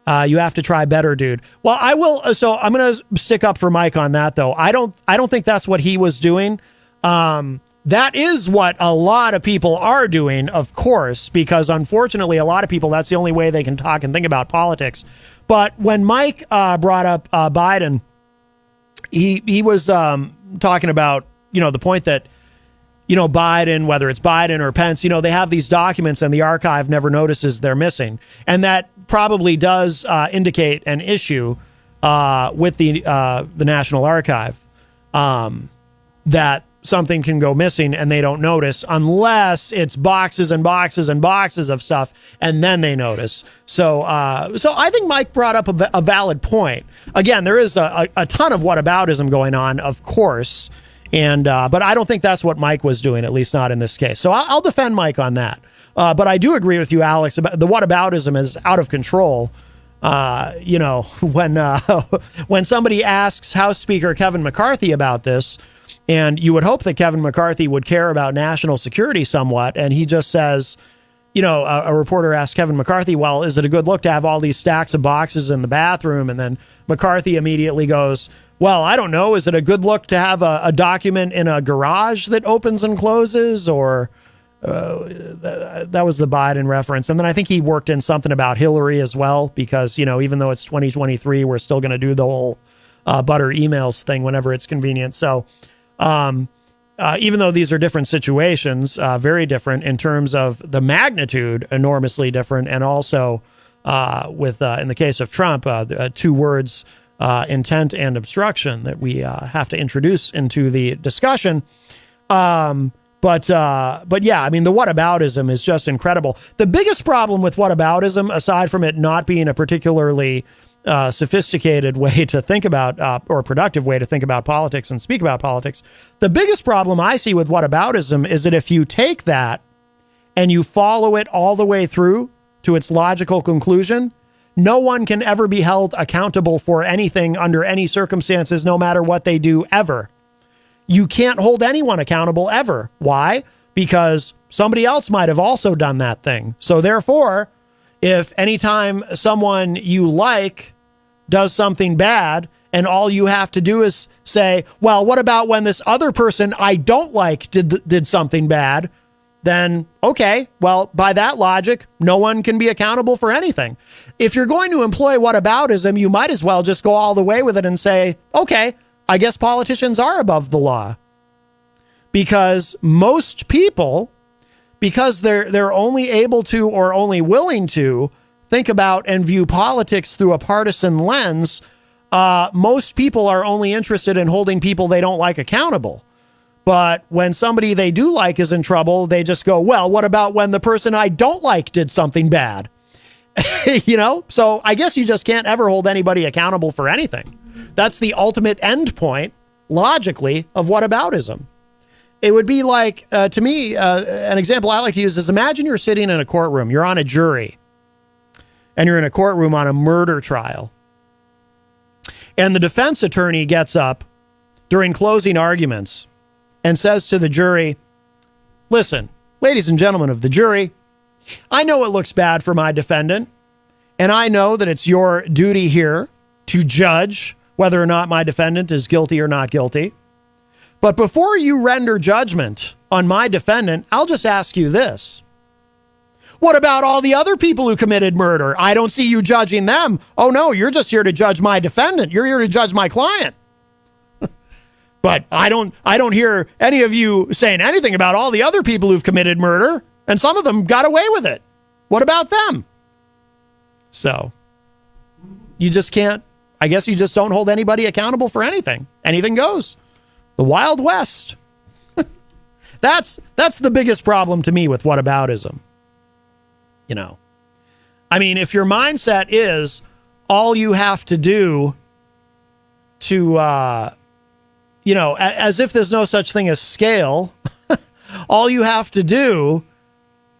You have to try better, dude. Well, I will. So I'm going to stick up for Mike on that, though. I don't think that's what he was doing. That is what a lot of people are doing, of course, because unfortunately, a lot of people, that's the only way they can talk and think about politics. But when Mike brought up Biden, he was talking about, the point that, Biden, whether it's Biden or Pence, they have these documents and the archive never notices they're missing. And that probably does indicate an issue with the National Archive, that something can go missing and they don't notice unless it's boxes and boxes and boxes of stuff, and then they notice. So I think Mike brought up a valid point. Again, there is a ton of whataboutism going on, of course, and but I don't think that's what Mike was doing, at least not in this case. So I'll defend Mike on that. But I do agree with you, Alex, about the whataboutism is out of control. When somebody asks House Speaker Kevin McCarthy about this, and you would hope that Kevin McCarthy would care about national security somewhat, and he just says, a reporter asked Kevin McCarthy, well, is it a good look to have all these stacks of boxes in the bathroom? And then McCarthy immediately goes, well, I don't know. Is it a good look to have a document in a garage that opens and closes? Or that was the Biden reference. And then I think he worked in something about Hillary as well, because, even though it's 2023, we're still going to do the whole butter emails thing whenever it's convenient. So even though these are different situations, very different in terms of the magnitude, enormously different, and also with in the case of Trump, two words, intent and obstruction, that we have to introduce into the discussion. But yeah, I mean, the whataboutism is just incredible. The biggest problem with whataboutism, aside from it not being a particularly sophisticated way to think about, or productive way to think about politics and speak about politics, the biggest problem I see with whataboutism is that if you take that and you follow it all the way through to its logical conclusion, no one can ever be held accountable for anything under any circumstances, no matter what they do, ever. You can't hold anyone accountable ever. Why? Because somebody else might have also done that thing. So therefore, if anytime someone you like does something bad, and all you have to do is say, well, what about when this other person I don't like did something bad? Then, okay, well, by that logic, no one can be accountable for anything. If you're going to employ whataboutism, you might as well just go all the way with it and say, okay, I guess politicians are above the law. Because most people, because they're only able to or only willing to think about and view politics through a partisan lens, most people are only interested in holding people they don't like accountable. But when somebody they do like is in trouble, they just go, well, what about when the person I don't like did something bad? So I guess you just can't ever hold anybody accountable for anything. That's the ultimate end point, logically, of whataboutism. It would be like, to me, an example I like to use is, imagine you're sitting in a courtroom, you're on a jury, and you're in a courtroom on a murder trial. And the defense attorney gets up during closing arguments and says to the jury, listen, ladies and gentlemen of the jury, I know it looks bad for my defendant, and I know that it's your duty here to judge whether or not my defendant is guilty or not guilty. But before you render judgment on my defendant, I'll just ask you this. What about all the other people who committed murder? I don't see you judging them. Oh no, you're just here to judge my defendant. You're here to judge my client. But I don't hear any of you saying anything about all the other people who've committed murder, and some of them got away with it. What about them? So you just can't, I guess you just don't hold anybody accountable for anything. Anything goes. The Wild West. That's the biggest problem to me with whataboutism. You know, I mean, if your mindset is all you have to do to, you know, as if there's no such thing as scale, all you have to do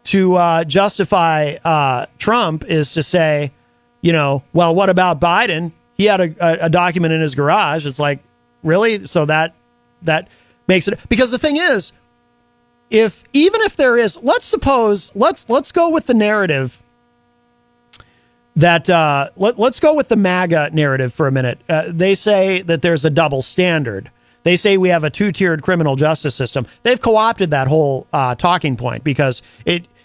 to justify Trump is to say, you know, well, what about Biden? He had a document in his garage. It's like, really? So that makes it, because the thing is, even if there is, let's go with the narrative that, let's go with the MAGA narrative for a minute. They say that there's a double standard. They say we have a two-tiered criminal justice system. They've co-opted that whole talking point, because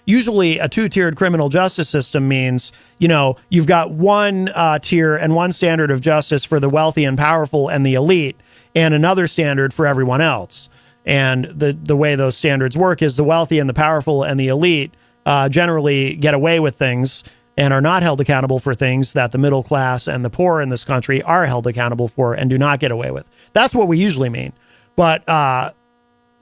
usually a two-tiered criminal justice system means, you know, you've got one tier and one standard of justice for the wealthy and powerful and the elite, and another standard for everyone else. And the way those standards work is the wealthy and the powerful and the elite generally get away with things and are not held accountable for things that the middle class and the poor in this country are held accountable for and do not get away with. That's what we usually mean. But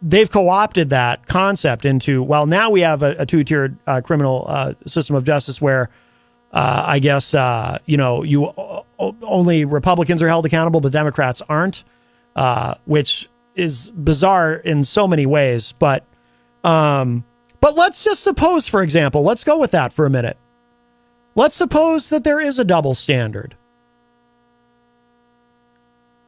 they've co-opted that concept into, well, now we have a two-tiered criminal system of justice where I guess, you know, only Republicans are held accountable, but Democrats aren't, which is bizarre in so many ways. But let's just suppose, for example, let's go with that for a minute. Let's suppose that there is a double standard.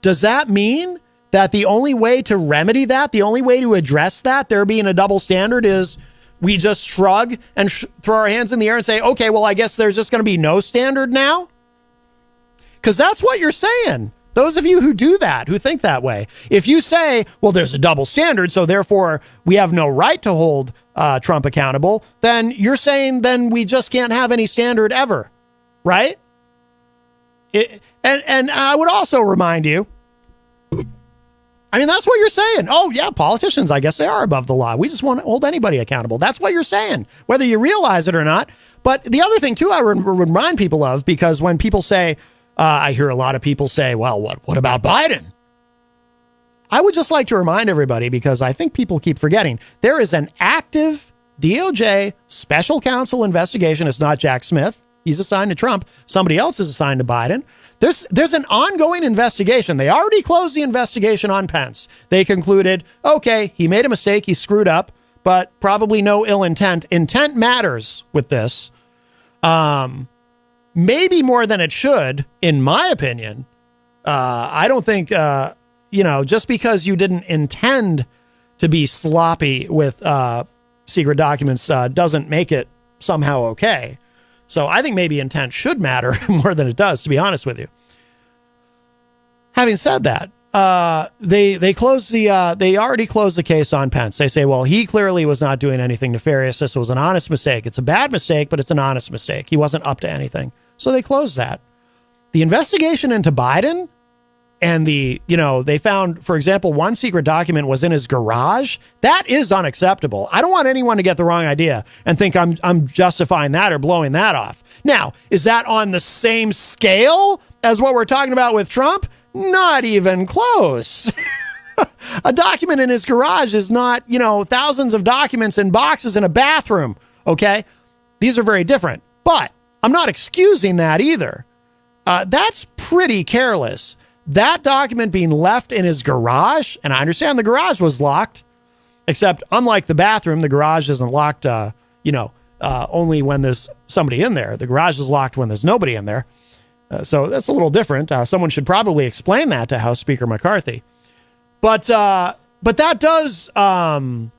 Does that mean that the only way to remedy that, the only way to address that, there being a double standard, is we just shrug and throw our hands in the air and say, okay, well, I guess there's just going to be no standard now? Because that's what you're saying. Those of you who do that, who think that way, if you say, well, there's a double standard, so therefore we have no right to hold Trump accountable, then you're saying then we just can't have any standard ever, right? And I would also remind you, I mean, that's what you're saying. Oh, yeah, politicians, I guess they are above the law. We just want to hold anybody accountable. That's what you're saying, whether you realize it or not. But the other thing, too, I would remind people of, because when people say, I hear a lot of people say, well, what about Biden? I would just like to remind everybody, because I think people keep forgetting, there is an active DOJ special counsel investigation. It's not Jack Smith. He's assigned to Trump. Somebody else is assigned to Biden. There's an ongoing investigation. They already closed the investigation on Pence. They concluded, okay, he made a mistake. He screwed up, but probably no ill intent. Intent matters with this. Maybe more than it should, in my opinion. I don't think, you know, just because you didn't intend to be sloppy with secret documents doesn't make it somehow okay. So I think maybe intent should matter more than it does, to be honest with you. Having said that, they already closed the case on Pence. They say, well, he clearly was not doing anything nefarious. This was an honest mistake. It's a bad mistake, but it's an honest mistake. He wasn't up to anything. So they closed that. The investigation into Biden and they found, for example, one secret document was in his garage. That is unacceptable. I don't want anyone to get the wrong idea and think I'm justifying that or blowing that off. Now, is that on the same scale as what we're talking about with Trump? Not even close. A document in his garage is not, thousands of documents in boxes in a bathroom. Okay. These are very different, but I'm not excusing that either. That's pretty careless. That document being left in his garage, and I understand the garage was locked, except unlike the bathroom, the garage isn't locked, only when there's somebody in there. The garage is locked when there's nobody in there. So that's a little different. Someone should probably explain that to House Speaker McCarthy. But that does, that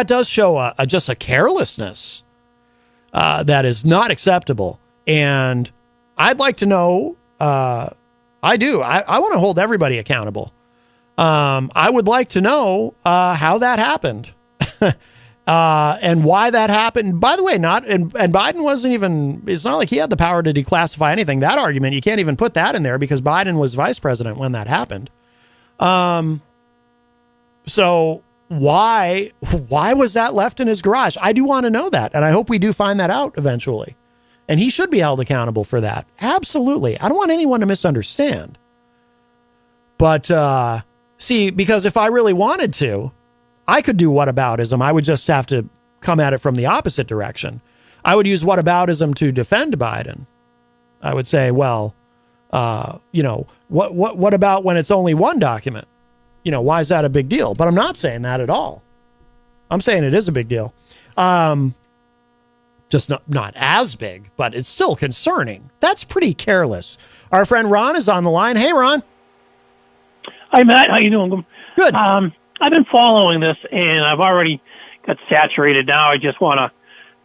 does show just a carelessness that is not acceptable. And I'd like to know, I want to hold everybody accountable. I would like to know how that happened and why that happened. By the way, and Biden wasn't even, it's not like he had the power to declassify anything. That argument, you can't even put that in there because Biden was vice president when that happened. So why was that left in his garage? I do want to know that. And I hope we do find that out eventually. And he should be held accountable for that. Absolutely. I don't want anyone to misunderstand. But, see, because if I really wanted to, I could do whataboutism. I would just have to come at it from the opposite direction. I would use whataboutism to defend Biden. I would say, well, what about when it's only one document? Why is that a big deal? But I'm not saying that at all. I'm saying it is a big deal. Just not as big, but it's still concerning. That's pretty careless. Our friend Ron is on the line. Hey, Ron. Hi, Matt. How you doing? Good. I've been following this, and I've already got saturated now. I just want to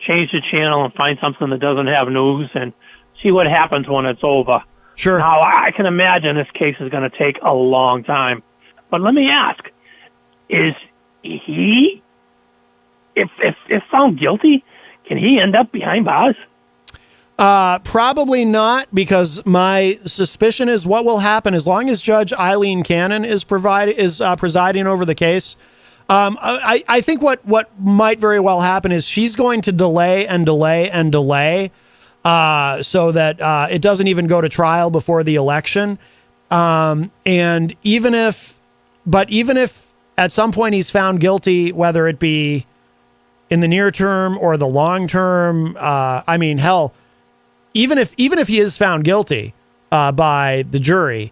change the channel and find something that doesn't have news and see what happens when it's over. Sure. Now, I can imagine this case is going to take a long time. But let me ask, is he, if found guilty, can he end up behind bars? Probably not, because my suspicion is what will happen as long as Judge Eileen Cannon is presiding over the case. I think what might very well happen is she's going to delay and delay and delay, so that it doesn't even go to trial before the election. And even if at some point he's found guilty, whether it be in the near term or the long term, hell, even if he is found guilty by the jury,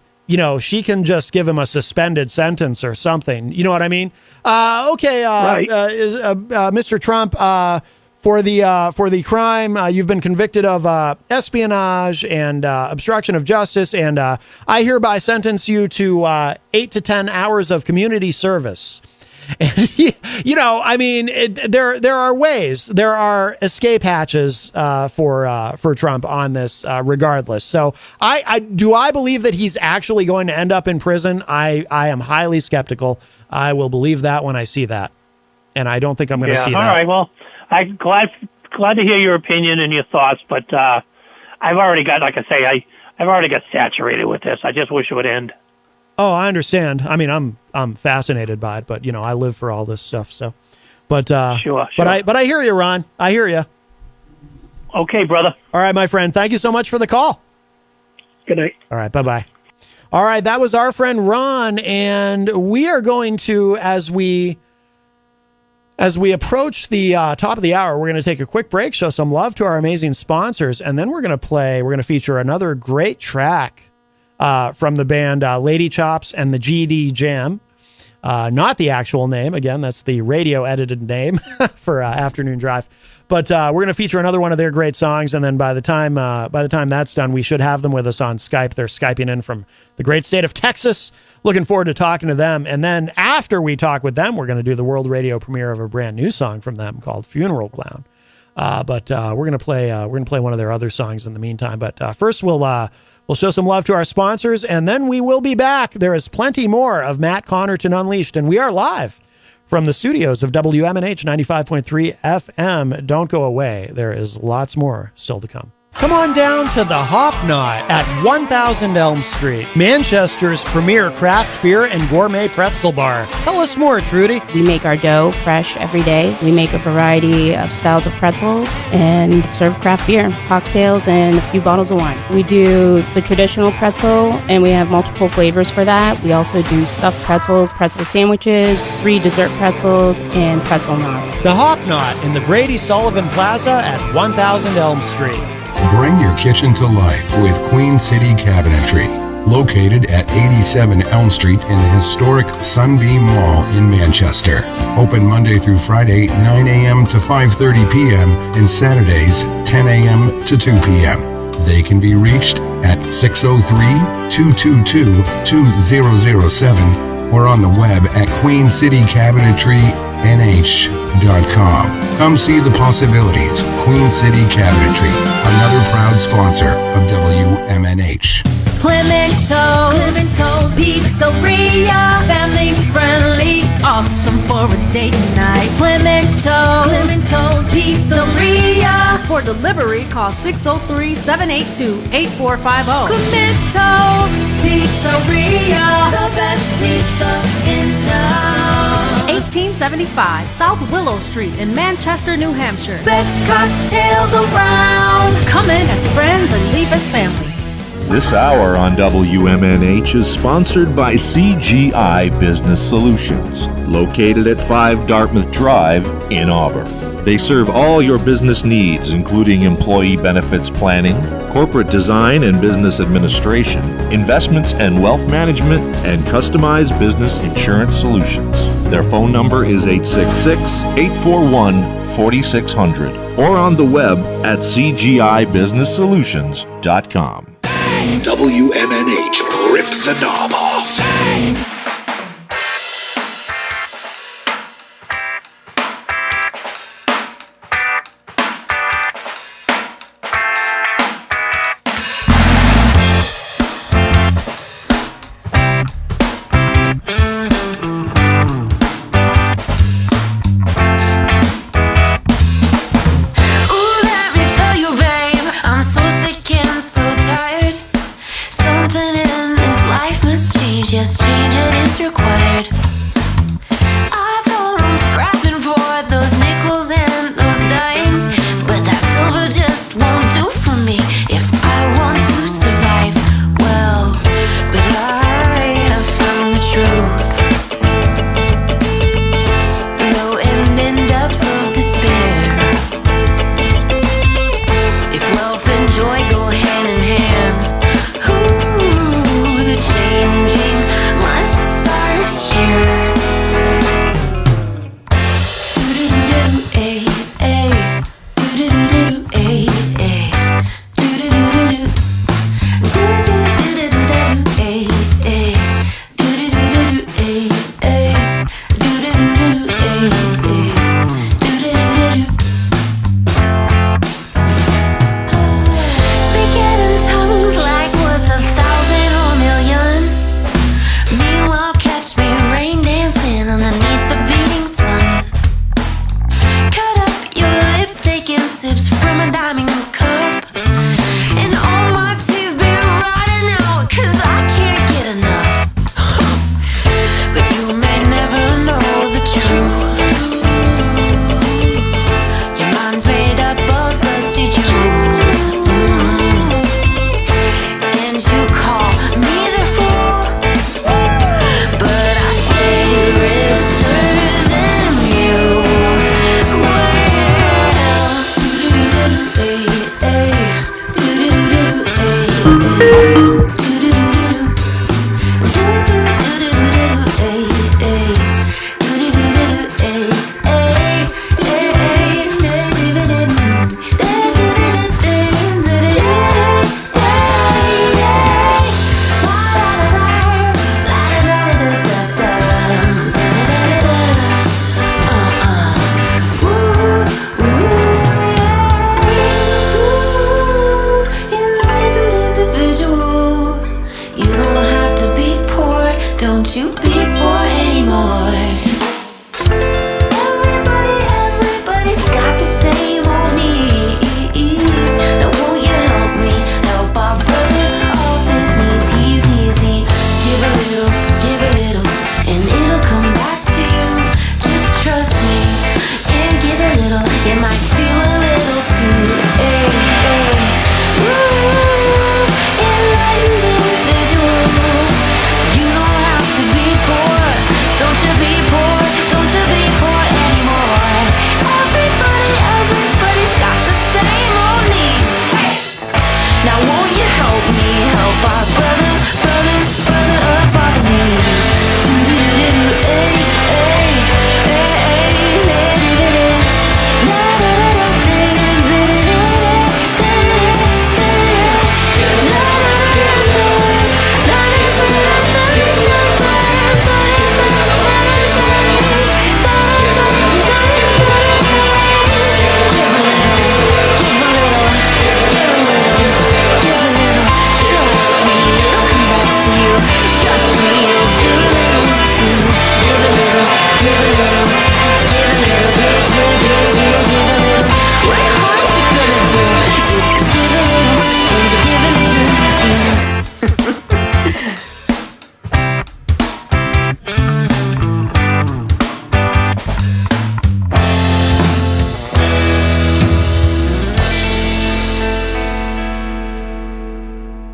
she can just give him a suspended sentence or something. You know what I mean? Right. Mr. Trump, for the crime, you've been convicted of espionage and obstruction of justice, and I hereby sentence you to 8 to 10 hours of community service. And, there are ways, there are escape hatches for Trump on this, regardless. So I believe that he's actually going to end up in prison. I am highly skeptical. I will believe that when I see that, and I don't think I'm going to see that. All right. Well, I'm glad to hear your opinion and your thoughts, but I've already got, like I say, I've already got saturated with this. I just wish it would end. Oh, I understand. I mean, I'm fascinated by it, but I live for all this stuff. So, but sure. But I hear you, Ron. I hear you. Okay, brother. All right, my friend. Thank you so much for the call. Good night. All right. Bye-bye. All right. That was our friend Ron, and we are going to, as we approach the top of the hour, we're going to take a quick break, show some love to our amazing sponsors, and then we're going to feature another great track from the band Lady Chops and the GD Jam. Not the actual name. Again, that's the radio edited name for Afternoon Drive. But we're going to feature another one of their great songs, and then by the time that's done, we should have them with us on Skype. They're Skyping in from the great state of Texas. Looking forward to talking to them. And then after we talk with them, we're going to do the world radio premiere of a brand new song from them called Funeral Clown. But we're going to play one of their other songs in the meantime. But first, we'll show some love to our sponsors, and then we will be back. There is plenty more of Matt Connarton Unleashed, and we are live from the studios of WMNH 95.3 FM. Don't go away. There is lots more still to come. Come on down to the Hop Knot at 1000 Elm Street, Manchester's premier craft beer and gourmet pretzel bar. Tell us more, Trudy. We make our dough fresh every day. We make a variety of styles of pretzels and serve craft beer, cocktails, and a few bottles of wine. We do the traditional pretzel, and we have multiple flavors for that. We also do stuffed pretzels, pretzel sandwiches, free dessert pretzels, and pretzel knots. The Hop Knot in the Brady Sullivan Plaza at 1000 Elm Street. Bring your kitchen to life with Queen City Cabinetry. located at 87 Elm Street in the historic Sunbeam Mall in Manchester. Open Monday through Friday, 9 a.m. to 5:30 p.m. and Saturdays, 10 a.m. to 2 p.m. They can be reached at 603-222-2007 or on the web at QueenCityCabinetryNH.com. Come see the possibilities. Queen City Cabinetry, another proud sponsor of WMNH. Clemento's Pizzeria, family friendly, awesome for a date night. Clemento's Pizzeria. For delivery, call 603-782-8450. Clemento's Pizzeria, the best pizza in town. 1875 South Willow Street in Manchester, New Hampshire. Best cocktails around. Come in as friends and leave as family. This hour on WMNH is sponsored by CGI Business Solutions, located at 5 Dartmouth Drive in Auburn. They serve all your business needs, including employee benefits planning, corporate design and business administration, investments and wealth management, and customized business insurance solutions. Their phone number is 866-841-4600 or on the web at cgibusinesssolutions.com. WMNH, rip the knob off. Just change it.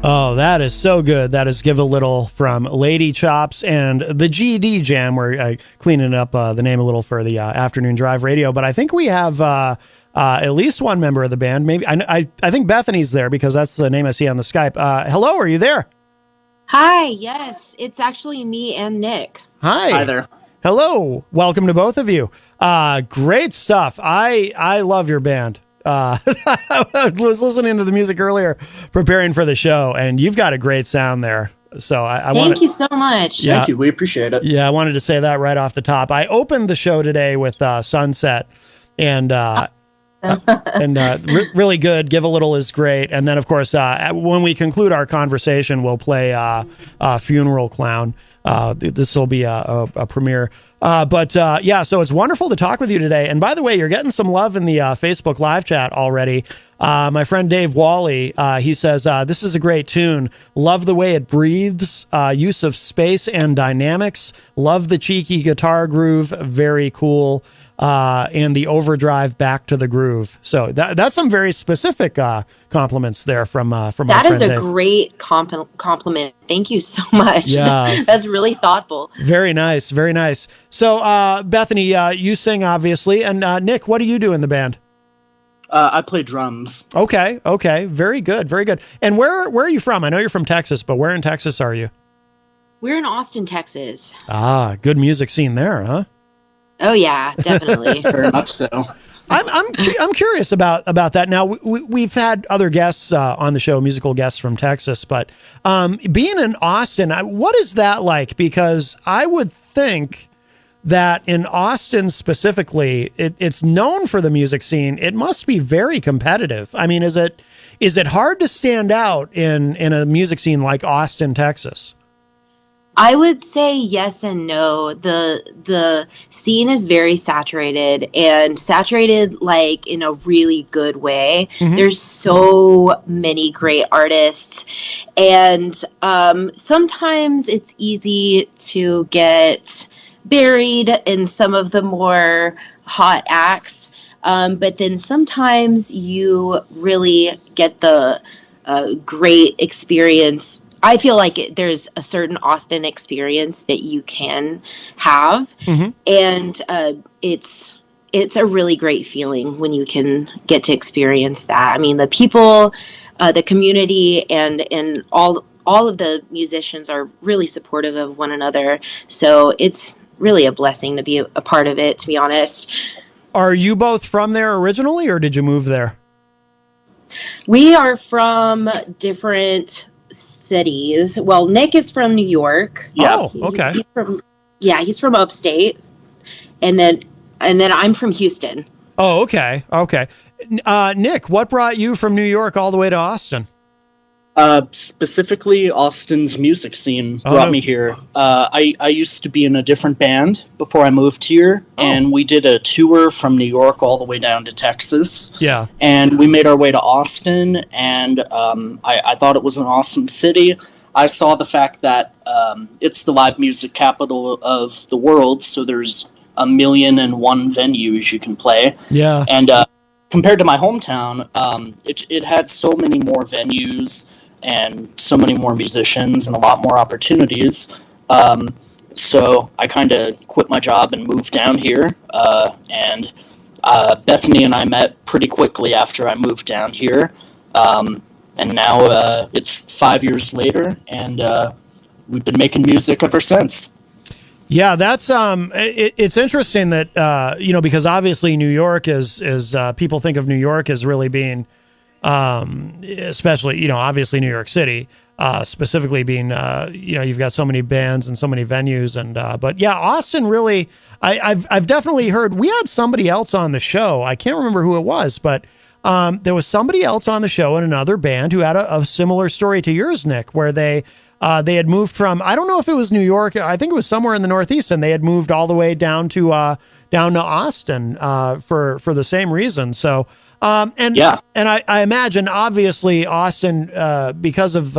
Oh, that is so good. That is Give a Little from Lady Chops and the GD Jam. We're cleaning up the name a little for the afternoon drive radio. But I think we have at least one member of the band. Maybe I think Bethany's there because that's the name I see on the Skype. Hello, are you there? Hi, yes. It's actually me and Nick. Hi. Hi there. Hello. Welcome to both of you. Great stuff. I love your band. I was listening to the music earlier, preparing for the show, and you've got a great sound there. So Thank you so much. Yeah, Thank you. We appreciate it. Yeah, I wanted to say that right off the top. I opened the show today with Sunset, and really good. Give a Little is great. And then, of course, when we conclude our conversation, we'll play Funeral Clown. This will be a premiere. So it's wonderful to talk with you today. And by the way, you're getting some love in the Facebook live chat already. My friend Dave Wally, he says, this is a great tune. Love the way it breathes, use of space and dynamics. Love the cheeky guitar groove. Very cool. And the overdrive back to the groove. So that's some very specific compliments there from my friend That is a Dave. great compliment. Thank you so much. Yeah. That's really thoughtful. Very nice. Very nice. So, Bethany, you sing, obviously. And Nick, what do you do in the band? I play drums. Okay. Very good. Very good. And where are you from? I know you're from Texas, but where in Texas are you? We're in Austin, Texas. Good music scene there, huh? Oh, yeah, definitely. Very much so. I'm curious about that. Now we've had other guests on the show, musical guests from Texas, but being in Austin, what is that like? Because I would think that in Austin specifically, it's known for the music scene. It must be very competitive. I mean, is it hard to stand out in a music scene like Austin, Texas? I would say yes and no. The scene is very saturated, and saturated like in a really good way. Mm-hmm. There's so many great artists, and sometimes it's easy to get buried in some of the more hot acts. But then sometimes you really get the great experience. I feel like there's a certain Austin experience that you can have, mm-hmm. and it's a really great feeling when you can get to experience that. I mean, the people, the community, and all of the musicians are really supportive of one another. So it's really a blessing to be a part of it, to be honest. Are you both from there originally, or did you move there? We are from different cities. Well, Nick is from New York. Yeah. Oh, okay. He's from upstate, and then I'm from Houston. Oh, okay. Nick, what brought you from New York all the way to Austin? Specifically, Austin's music scene brought me here. I used to be in a different band before I moved here, and we did a tour from New York all the way down to Texas. Yeah. And we made our way to Austin, and I thought it was an awesome city. I saw the fact that it's the live music capital of the world, so there's 1,000,001 venues you can play. Yeah. And compared to my hometown, it had so many more venues and so many more musicians and a lot more opportunities. So I kind of quit my job and moved down here. And Bethany and I met pretty quickly after I moved down here. And now it's 5 years later, and we've been making music ever since. Yeah, that's it's interesting that because obviously New York is people think of New York as really being especially obviously New York City specifically being you've got so many bands and so many venues, and but yeah, Austin really I've definitely heard. We had somebody else on the show, I can't remember who it was, but there was somebody else on the show in another band who had a similar story to yours, Nick, where they had moved from, I don't know if it was New York, I think it was somewhere in the Northeast, and they had moved all the way down to Austin for the same reason. So, and I imagine obviously Austin, because of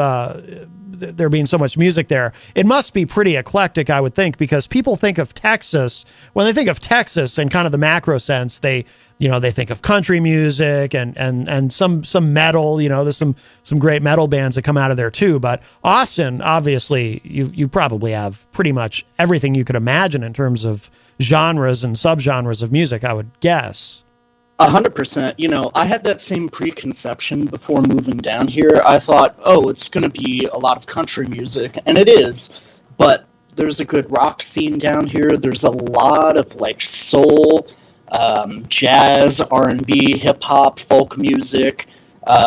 there being so much music there. It must be pretty eclectic, I would think, because people think of Texas, when they think of Texas in kind of the macro sense, they think of country music and some metal. There's some great metal bands that come out of there too. But Austin, obviously, you probably have pretty much everything you could imagine in terms of genres and subgenres of music, I would guess. 100%. I had that same preconception before moving down here. I thought, it's going to be a lot of country music, and it is, but there's a good rock scene down here. There's a lot of like soul, jazz, R&B, hip-hop, folk music,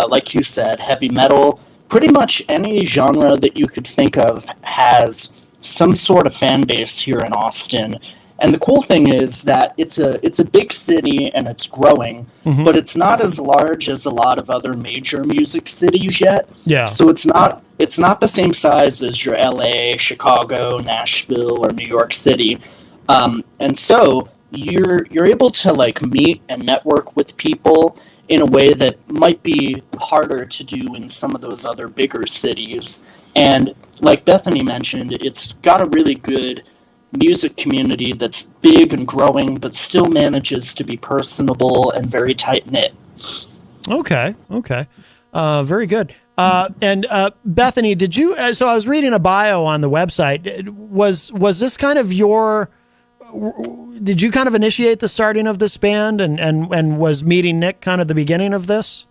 like you said, heavy metal. Pretty much any genre that you could think of has some sort of fan base here in Austin. And the cool thing is that it's a big city and it's growing, but it's not as large as a lot of other major music cities yet. Yeah. So it's not the same size as your LA, Chicago, Nashville, or New York City. And so you're able to like meet and network with people in a way that might be harder to do in some of those other bigger cities. And like Bethany mentioned, it's got a really good music community that's big and growing, but still manages to be personable and very tight-knit. Okay. Very good. And Bethany, did you, so I was reading a bio on the website, was this kind of did you kind of initiate the starting of this band and was meeting Nick kind of the beginning of this?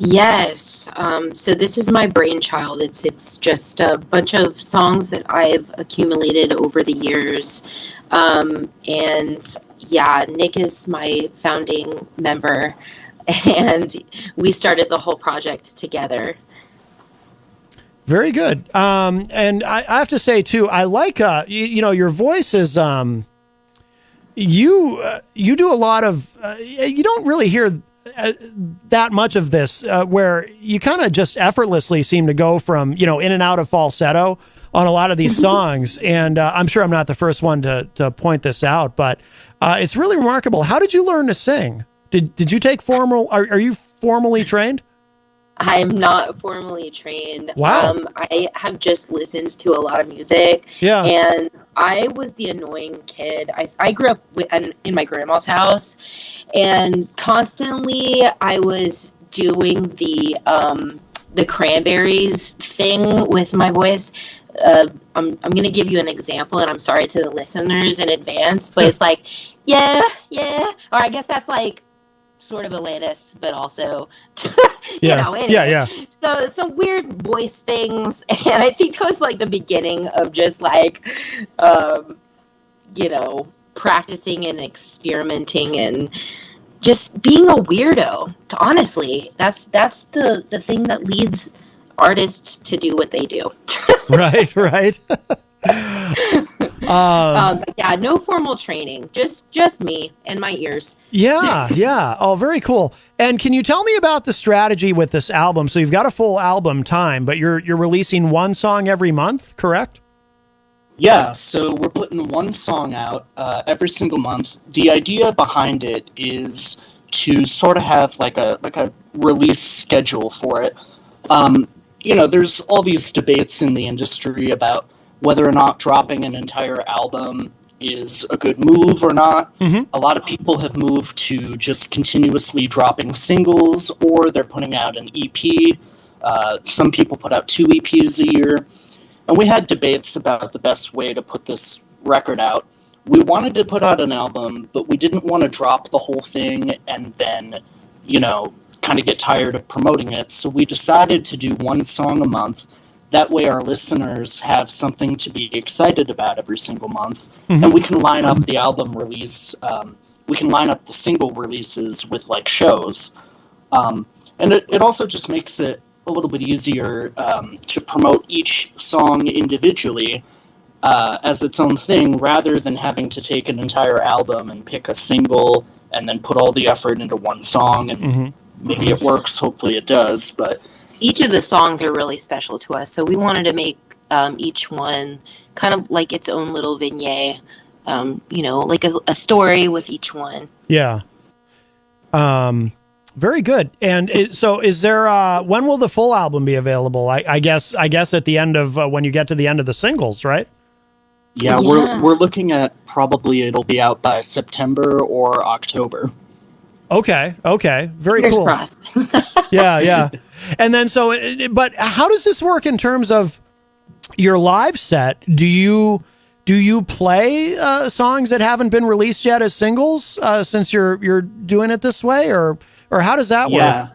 Yes. So this is my brainchild. It's just a bunch of songs that I've accumulated over the years. And yeah, Nick is my founding member, and we started the whole project together. Very good. And I have to say too, I like, your voice is, you do a lot of, you don't really hear that much of this, where you kind of just effortlessly seem to go from, in and out of falsetto on a lot of these songs. And I'm sure I'm not the first one to point this out, but it's really remarkable. How did you learn to sing? Did you take are you formally trained? I'm not formally trained. Wow. I have just listened to a lot of music. Yeah. And I was the annoying kid. I grew up in my grandma's house, and constantly I was doing the Cranberries thing with my voice. I'm going to give you an example, and I'm sorry to the listeners in advance, but it's like, yeah, or I guess that's like sort of Alanis, but also, anyway. Yeah. So some weird voice things, and I think that was like the beginning of just like, practicing and experimenting and just being a weirdo. But that's the thing that leads artists to do what they do. Right. But yeah, no formal training, just me and my ears. Yeah. Oh, very cool. And can you tell me about the strategy with this album? So you've got a full album time, but you're releasing one song every month, correct? Yeah, so we're putting one song out every single month. The idea behind it is to sort of have like a release schedule for it. There's all these debates in the industry about whether or not dropping an entire album is a good move or not. Mm-hmm. A lot of people have moved to just continuously dropping singles, or they're putting out an EP. Some people put out 2 EPs a year. And we had debates about the best way to put this record out. We wanted to put out an album, but we didn't want to drop the whole thing and then, kind of get tired of promoting it. So we decided to do one song a month. That way our listeners have something to be excited about every single month. Mm-hmm. And we can line up the album release, we can line up the single releases with like shows. And it also just makes it a little bit easier to promote each song individually as its own thing, rather than having to take an entire album and pick a single and then put all the effort into one song. And maybe it works, hopefully it does, but each of the songs are really special to us, so we wanted to make each one kind of like its own little vignette, like a story with each one. Yeah. Very good. And so is there, when will the full album be available? I guess at the end of, when you get to the end of the singles, right? Yeah, we're looking at probably it'll be out by September or October. Okay. Very Fingers cool. crossed. Yeah. And then but how does this work in terms of your live set? Do you play songs that haven't been released yet as singles since you're doing it this way, or how does that work?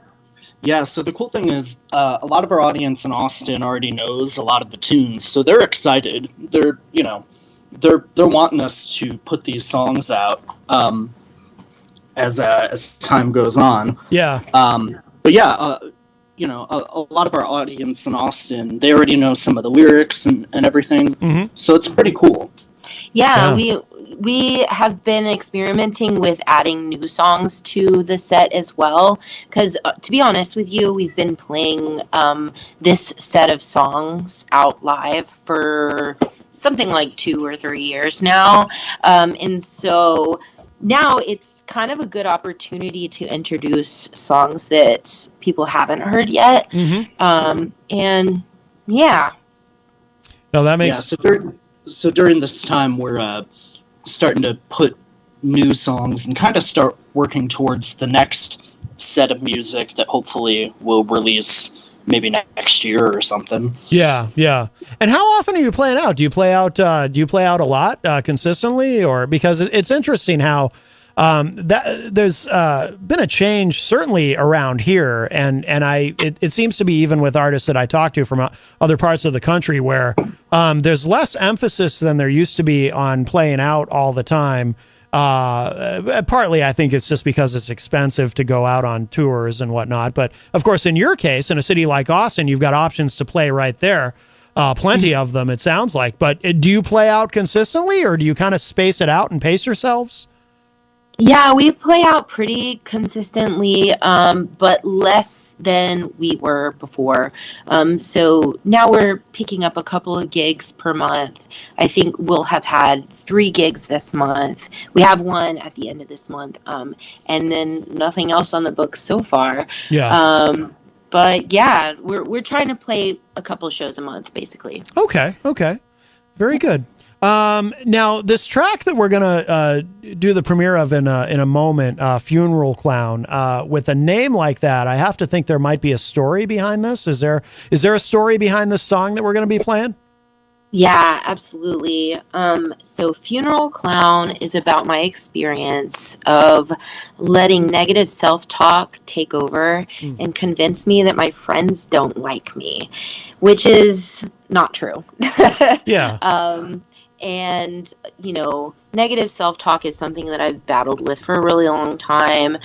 Yeah. So the cool thing is, a lot of our audience in Austin already knows a lot of the tunes, so they're excited. They're wanting us to put these songs out as time goes on. Yeah. But yeah, a lot of our audience in Austin, they already know some of the lyrics and everything, so it's pretty cool. Yeah, we have been experimenting with adding new songs to the set as well, because to be honest with you, we've been playing this set of songs out live for something like 2 or 3 years now, and so now it's kind of a good opportunity to introduce songs that people haven't heard yet. And yeah. No, that makes so during this time we're starting to put new songs and kind of start working towards the next set of music that hopefully we'll release maybe next year or something. Yeah. And how often are you playing out? Do you play out a lot consistently, or because it's interesting how that there's been a change certainly around here, and it seems to be even with artists that I talk to from other parts of the country where there's less emphasis than there used to be on playing out all the time. Partly, I think it's just because it's expensive to go out on tours and whatnot. But of course, in your case, in a city like Austin, you've got options to play right there. Plenty of them, it sounds like. But do you play out consistently, or do you kind of space it out and pace yourselves? Yeah, we play out pretty consistently, but less than we were before. So now we're picking up a couple of gigs per month. I think we'll have had 3 gigs this month. We have one at the end of this month, and then nothing else on the books so far. Yeah. But yeah, we're trying to play a couple shows a month, basically. Okay. Very good. Now this track that we're gonna do the premiere of in a moment, Funeral Clown, with a name like that, I have to think there might be a story behind this. Is there a story behind this song that we're gonna be playing? Yeah, absolutely. So Funeral Clown is about my experience of letting negative self-talk take over and convince me that my friends don't like me, which is not true. Yeah. And, negative self-talk is something that I've battled with for a really long time.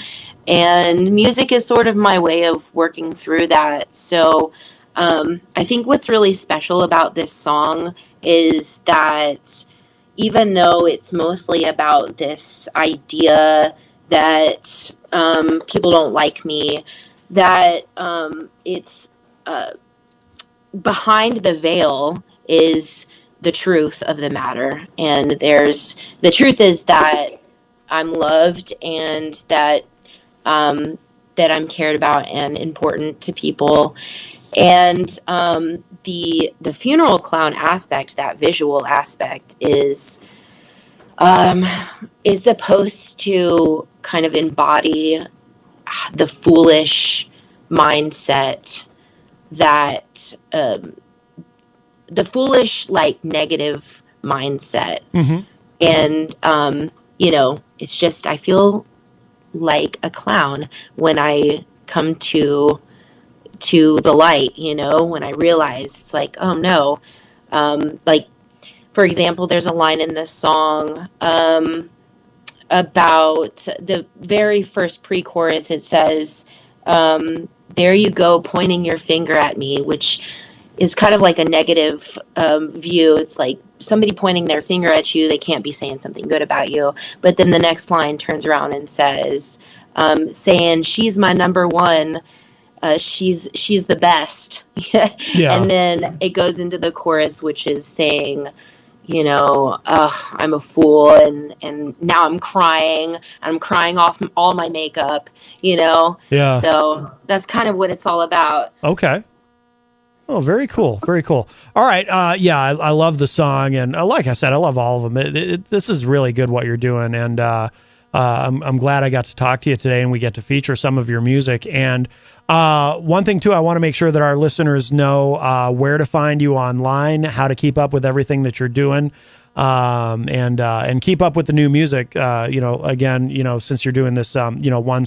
And music is sort of my way of working through that. So I think what's really special about this song is that even though it's mostly about this idea that people don't like me, that it's behind the veil is the truth of the matter. And the truth is that I'm loved and that that I'm cared about and important to people. And the funeral clown aspect, that visual aspect, is supposed to kind of embody the foolish mindset that the foolish, negative mindset. And it's just, I feel like a clown when I come to the light, when I realize it's like, oh no. For example, there's a line in this song about the very first pre-chorus. It says, there you go, pointing your finger at me, which is kind of like a negative view. It's like somebody pointing their finger at you, they can't be saying something good about you. But then the next line turns around and says, saying, she's my number one, she's the best. Yeah. And then it goes into the chorus, which is saying, I'm a fool, and now I'm crying off all my makeup, Yeah. So that's kind of what it's all about. Okay. Oh, very cool. Very cool. All right. I love the song. And like I said, I love all of them. This is really good what you're doing. And I'm glad I got to talk to you today and we get to feature some of your music. And one thing, too, I want to make sure that our listeners know where to find you online, how to keep up with everything that you're doing. And keep up with the new music, again, since you're doing this, one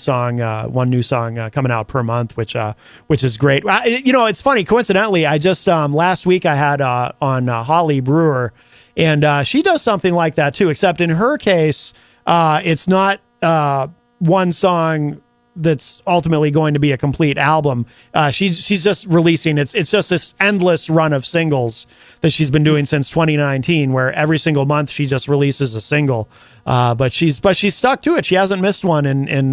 new song coming out per month, which is great. It's funny. Coincidentally, I just, last week I had, on, Holly Brewer, and, she does something like that too, except in her case, it's not, one song that's ultimately going to be a complete album. She's just releasing, it's just this endless run of singles that she's been doing since 2019, where every single month she just releases a single. But she's stuck to it. She hasn't missed one in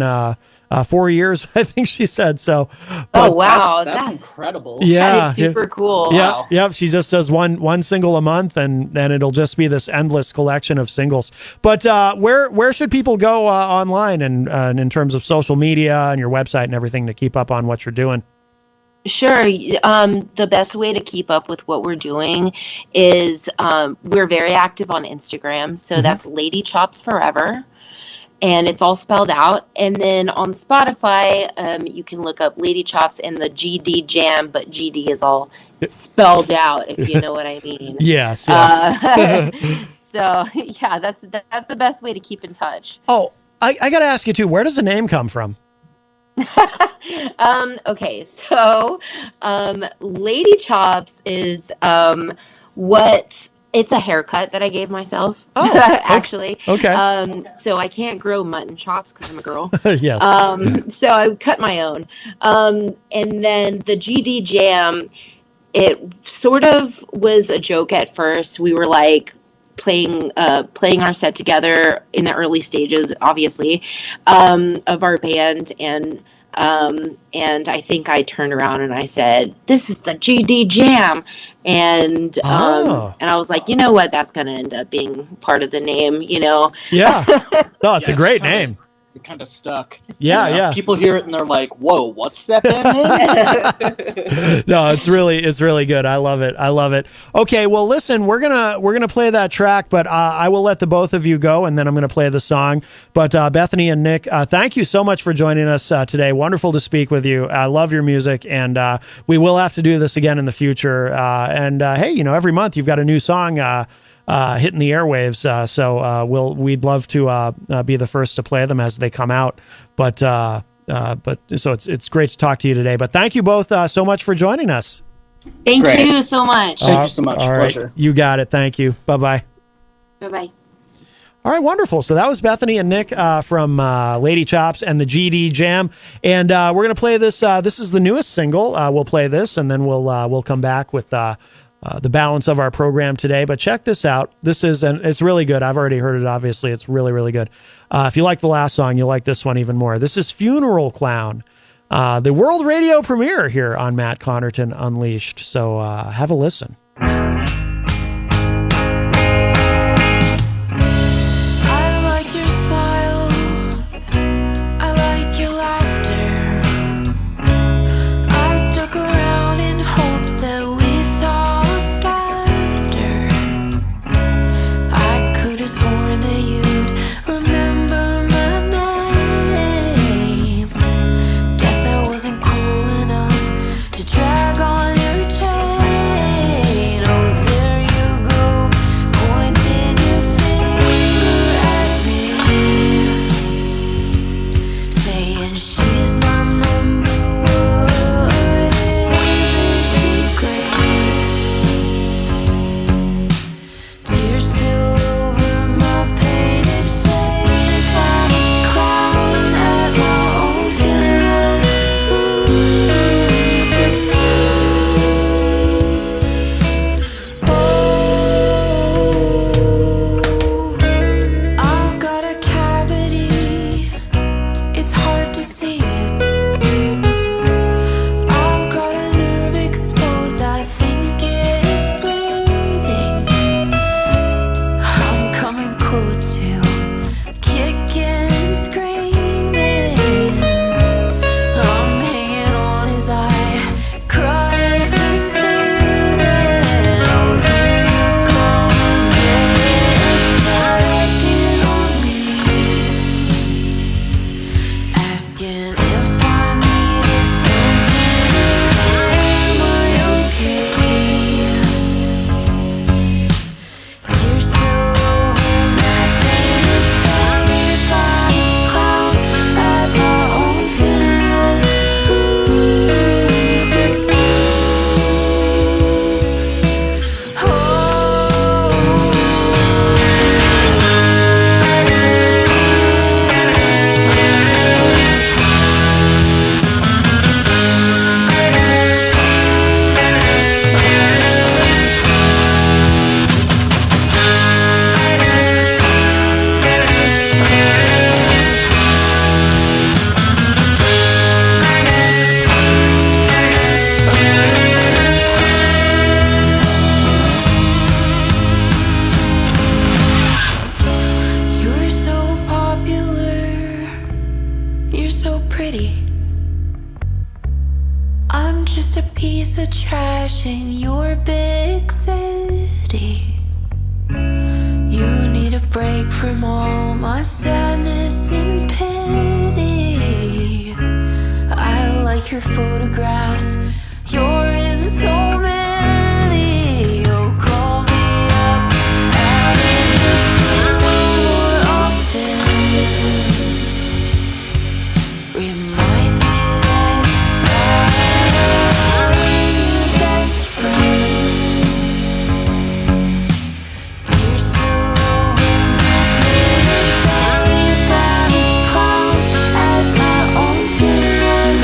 4 years, I think she said. So, oh wow, that's incredible. Yeah, that is super cool. Yeah, wow. Yeah. She just does one single a month, and then it'll just be this endless collection of singles. But where should people go online and in terms of social media and your website and everything to keep up on what you're doing? Sure. The best way to keep up with what we're doing is we're very active on Instagram. So that's Lady Chops Forever. And it's all spelled out. And then on Spotify, you can look up Lady Chops and the GD Jam, but GD is all spelled out, if you know what I mean. Yes. So yeah, that's the best way to keep in touch. Oh, I got to ask you too, where does the name come from? Okay, so Lady Chops is it's a haircut that I gave myself. Oh, actually. Okay. So I can't grow mutton chops because I'm a girl. Yes. So I cut my own. And then the GD Jam, it sort of was a joke at first. We were like playing our set together in the early stages, obviously, of our band, and I think I turned around and I said, "This is the GD Jam," and I was like, you know what, that's going to end up being part of the name, Yeah. No, it's a great name. You're kind of stuck. Yeah, yeah. People hear it and they're like, "Whoa, what's that band name?" No, it's really good. I love it. Okay, well, listen, we're gonna play that track, but I will let the both of you go, and then I'm gonna play the song. But Bethany and Nick, thank you so much for joining us today. Wonderful to speak with you. I love your music, and we will have to do this again in the future. And hey, every month you've got a new song hitting the airwaves. So we'd love to be the first to play them as they come out. But so it's great to talk to you today. But thank you both so much for joining us. Thank you so much. Thank you so much. All Pleasure. Right. You got it. Thank you. Bye-bye. Bye-bye. All right, wonderful. So that was Bethany and Nick from Lady Chops and the GD Jam, and we're going to play this. This is the newest single. We'll play this, and then we'll come back with the balance of our program today. But check this out. It's really good. I've already heard it, obviously. It's really, really good. If you like the last song, you'll like this one even more. This is Funeral Clown, the world radio premiere here on Matt Connarton Unleashed. So have a listen. Drag on your chain. Oh, fresh in your big city. You need a break from all my sadness and pity. I like your photographs, you're in so many. Oh, call me up out of the blue more often. Remind me that I'm your best friend. Tears spill over my pretty face. I'm a clown at my own funeral.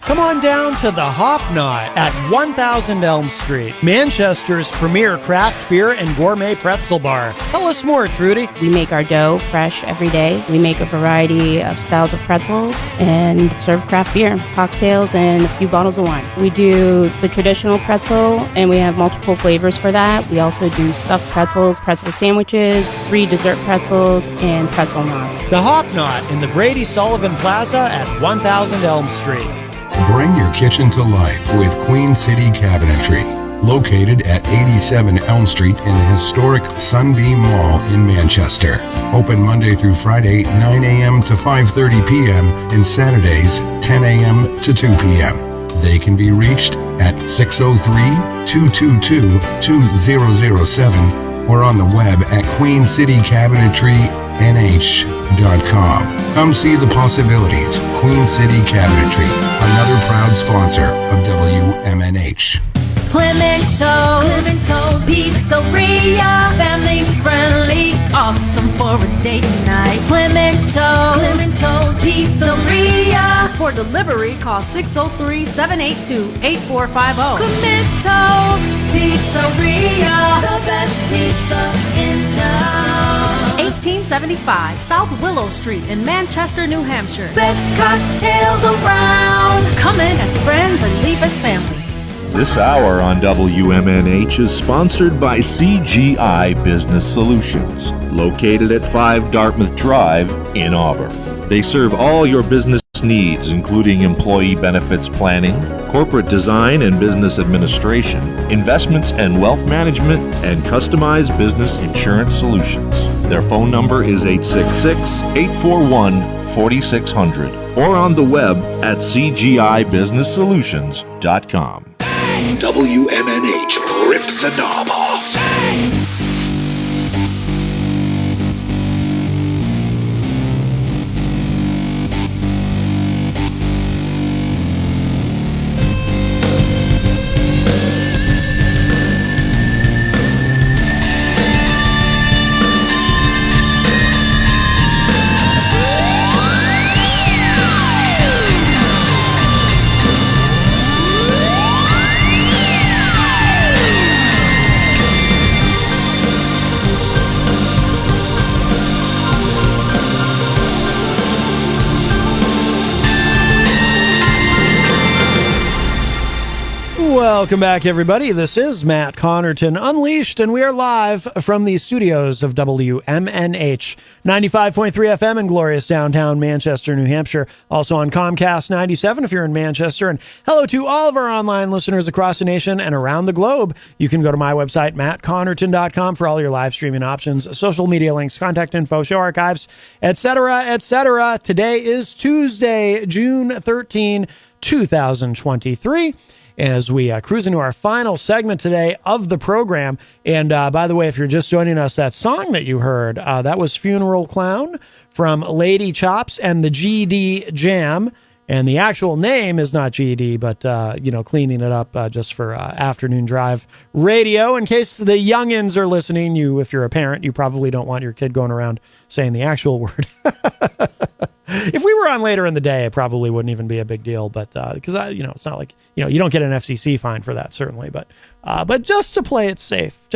Come on down to the Hop Knot at 1000 Elm Street, Manchester's premier craft beer and gourmet pretzel bar. Tell us more, Trudy. We make our dough fresh every day. We make a variety of styles of pretzels and serve craft beer, cocktails, and a few bottles of wine. We do the traditional pretzel, and we have multiple flavors for that. We also do stuffed pretzels, pretzel sandwiches, free dessert pretzels, and pretzel knots. The Hop Knot in the Brady Sullivan Plaza at 1000 Elm Street. Bring your kitchen to life with Queen City Cabinetry, located at 87 Elm Street in the historic Sunbeam Mall in Manchester. Open Monday through Friday, 9 a.m. to 5:30 p.m. and Saturdays, 10 a.m. to 2 p.m. They can be reached at 603-222-2007 or on the web at queencitycabinetrynh.com. Come see the possibilities. Queen City Cabinetry, another proud sponsor of WMNH. Clemento's Pizzeria, family friendly, awesome for a date night. Clemento's Pizzeria. For delivery, call 603-782-8450. Clemento's Pizzeria, the best pizza in town. 1875 South Willow Street in Manchester, New Hampshire. Best cocktails around. Come in as friends and leave as family. This hour on WMNH is sponsored by CGI Business Solutions, located at 5 Dartmouth Drive in Auburn. They serve all your business needs, including employee benefits planning, corporate design and business administration, investments and wealth management, and customized business insurance solutions. Their phone number is 866-841-4600 or on the web at cgibusinesssolutions.com. WMNH, rip the knob off. Welcome back, everybody. This is Matt Connarton Unleashed, and we are live from the studios of WMNH 95.3 FM in glorious downtown Manchester, New Hampshire. Also on Comcast 97 if you're in Manchester. And hello to all of our online listeners across the nation and around the globe. You can go to my website, mattconnerton.com, for all your live streaming options, social media links, contact info, show archives, etc., etc. Today is Tuesday, June 13, 2023. As we cruise into our final segment today of the program. And by the way, if you're just joining us, that song that you heard, that was Funeral Clown from Lady Chops and the GD Jam. And the actual name is not GD, but, cleaning it up just for afternoon drive radio. In case the youngins are listening, if you're a parent, you probably don't want your kid going around saying the actual word. If we were on later in the day, it probably wouldn't even be a big deal, but because it's not like you don't get an FCC fine for that, certainly, but just to play it safe,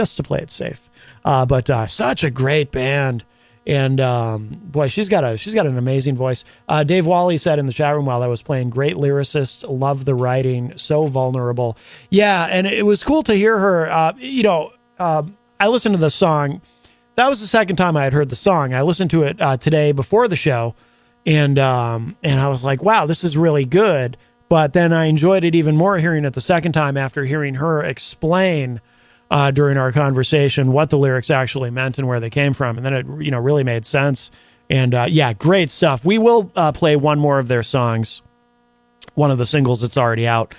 but such a great band, and boy, she's got an amazing voice. Dave Wally said in the chat room while I was playing, great lyricist, love the writing, so vulnerable. Yeah, and it was cool to hear her. I listened to the song. That was the second time I had heard the song. I listened to it today before the show. And I was like, wow, this is really good. But then I enjoyed it even more hearing it the second time after hearing her explain during our conversation what the lyrics actually meant and where they came from. And then it, really made sense. And great stuff. We will play one more of their songs, one of the singles that's already out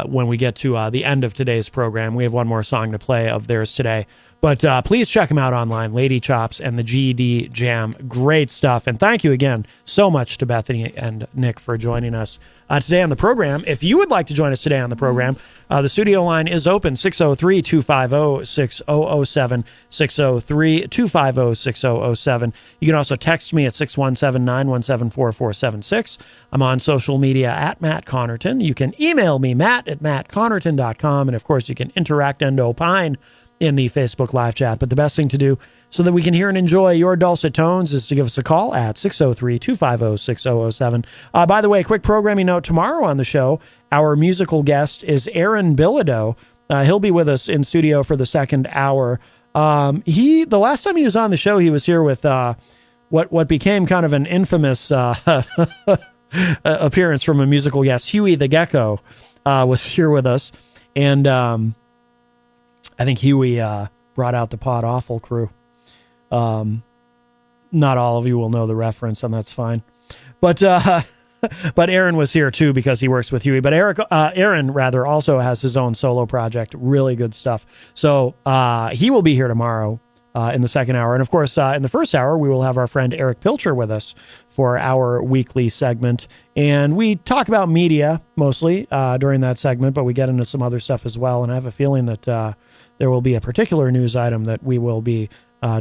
when we get to the end of today's program. We have one more song to play of theirs today. But please check them out online, Lady Chops and the GD Jam. Great stuff. And thank you again so much to Bethany and Nick for joining us today on the program. If you would like to join us today on the program, the studio line is open, 603-250-6007, 603-250-6007. You can also text me at 617-917-4476. I'm on social media at Matt Connarton. You can email me, matt@mattconnerton.com. And, of course, you can interact and opine in the Facebook live chat. But the best thing to do so that we can hear and enjoy your dulcet tones is to give us a call at 603-250-6007. By the way, quick programming note, tomorrow on the show, our musical guest is Aaron Bilodeau. He'll be with us in studio for the second hour. The last time he was on the show, he was here with what became kind of an infamous appearance from a musical guest. Huey the Gecko was here with us. And I think Huey brought out the Pod Awful crew. Not all of you will know the reference, and that's fine. But Aaron was here too because he works with Huey. But Aaron also has his own solo project. Really good stuff. So he will be here tomorrow in the second hour. And of course, in the first hour, we will have our friend Eric Pilcher with us for our weekly segment. And we talk about media mostly during that segment, but we get into some other stuff as well. And I have a feeling that there will be a particular news item that we will be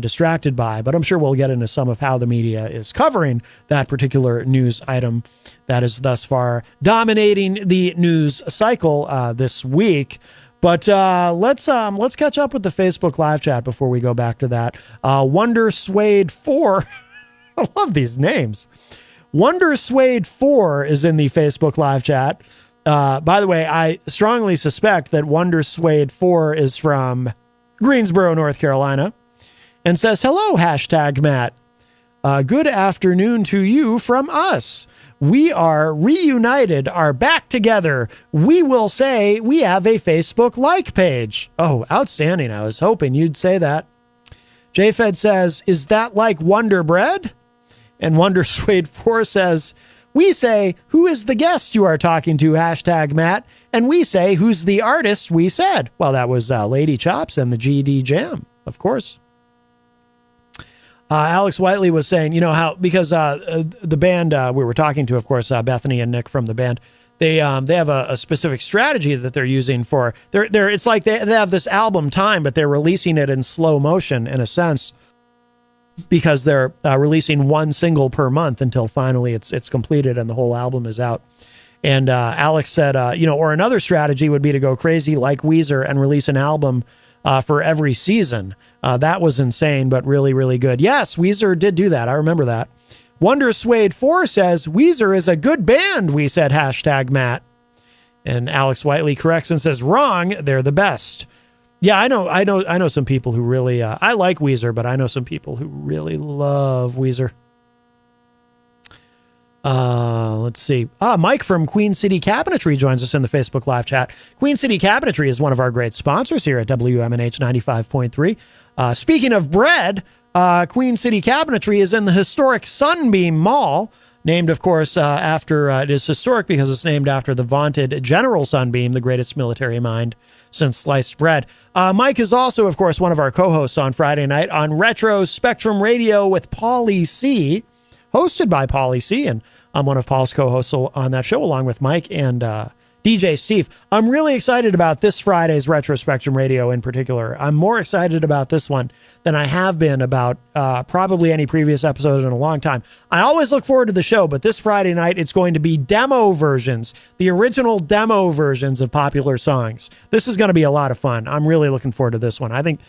distracted by, but I'm sure we'll get into some of how the media is covering that particular news item that is thus far dominating the news cycle this week. But let's catch up with the Facebook live chat before we go back to that. Wonder Suede 4, I love these names. Wonder Suede 4 is in the Facebook live chat. By the way, I strongly suspect that Wonder Suede 4 is from Greensboro, North Carolina, and says, hello, #Matt. Good afternoon to you from us. We are reunited, are back together. We will say we have a Facebook like page. Oh, outstanding. I was hoping you'd say that. JFed says, is that like Wonder Bread? And Wonder Suede 4 says, we say, who is the guest you are talking to, #Matt? And we say, who's the artist we said? Well, that was Lady Chops and the GD Jam, of course. Alex Whiteley was saying, because the band we were talking to, of course, Bethany and Nick from the band, they have a specific strategy that they're using for, it's like they have this album time, but they're releasing it in slow motion in a sense, because they're releasing one single per month until finally it's completed and the whole album is out. And Alex said, or another strategy would be to go crazy like Weezer and release an album for every season. That was insane, but really, really good. Yes, Weezer did do that. I remember that. Wonder Suede 4 says, Weezer is a good band, we said, #Matt. And Alex Whiteley corrects and says, wrong, they're the best. Yeah, I know some people who really, I like Weezer, but I know some people who really love Weezer. Let's see. Mike from Queen City Cabinetry joins us in the Facebook live chat. Queen City Cabinetry is one of our great sponsors here at WMNH 95.3. Speaking of bread, Queen City Cabinetry is in the historic Sunbeam Mall, named, of course, after, it is historic because it's named after the vaunted General Sunbeam, the greatest military mind since sliced bread. Mike is also, of course, one of our co-hosts on Friday night on Retro Spectrum Radio with Paulie C., hosted by Paulie C., and I'm one of Paul's co-hosts on that show, along with Mike and DJ Steve. I'm really excited about this Friday's Retro Spectrum Radio in particular. I'm more excited about this one than I have been about probably any previous episode in a long time. I always look forward to the show, but this Friday night, it's going to be demo versions, the original demo versions of popular songs. This is going to be a lot of fun. I'm really looking forward to this one. I think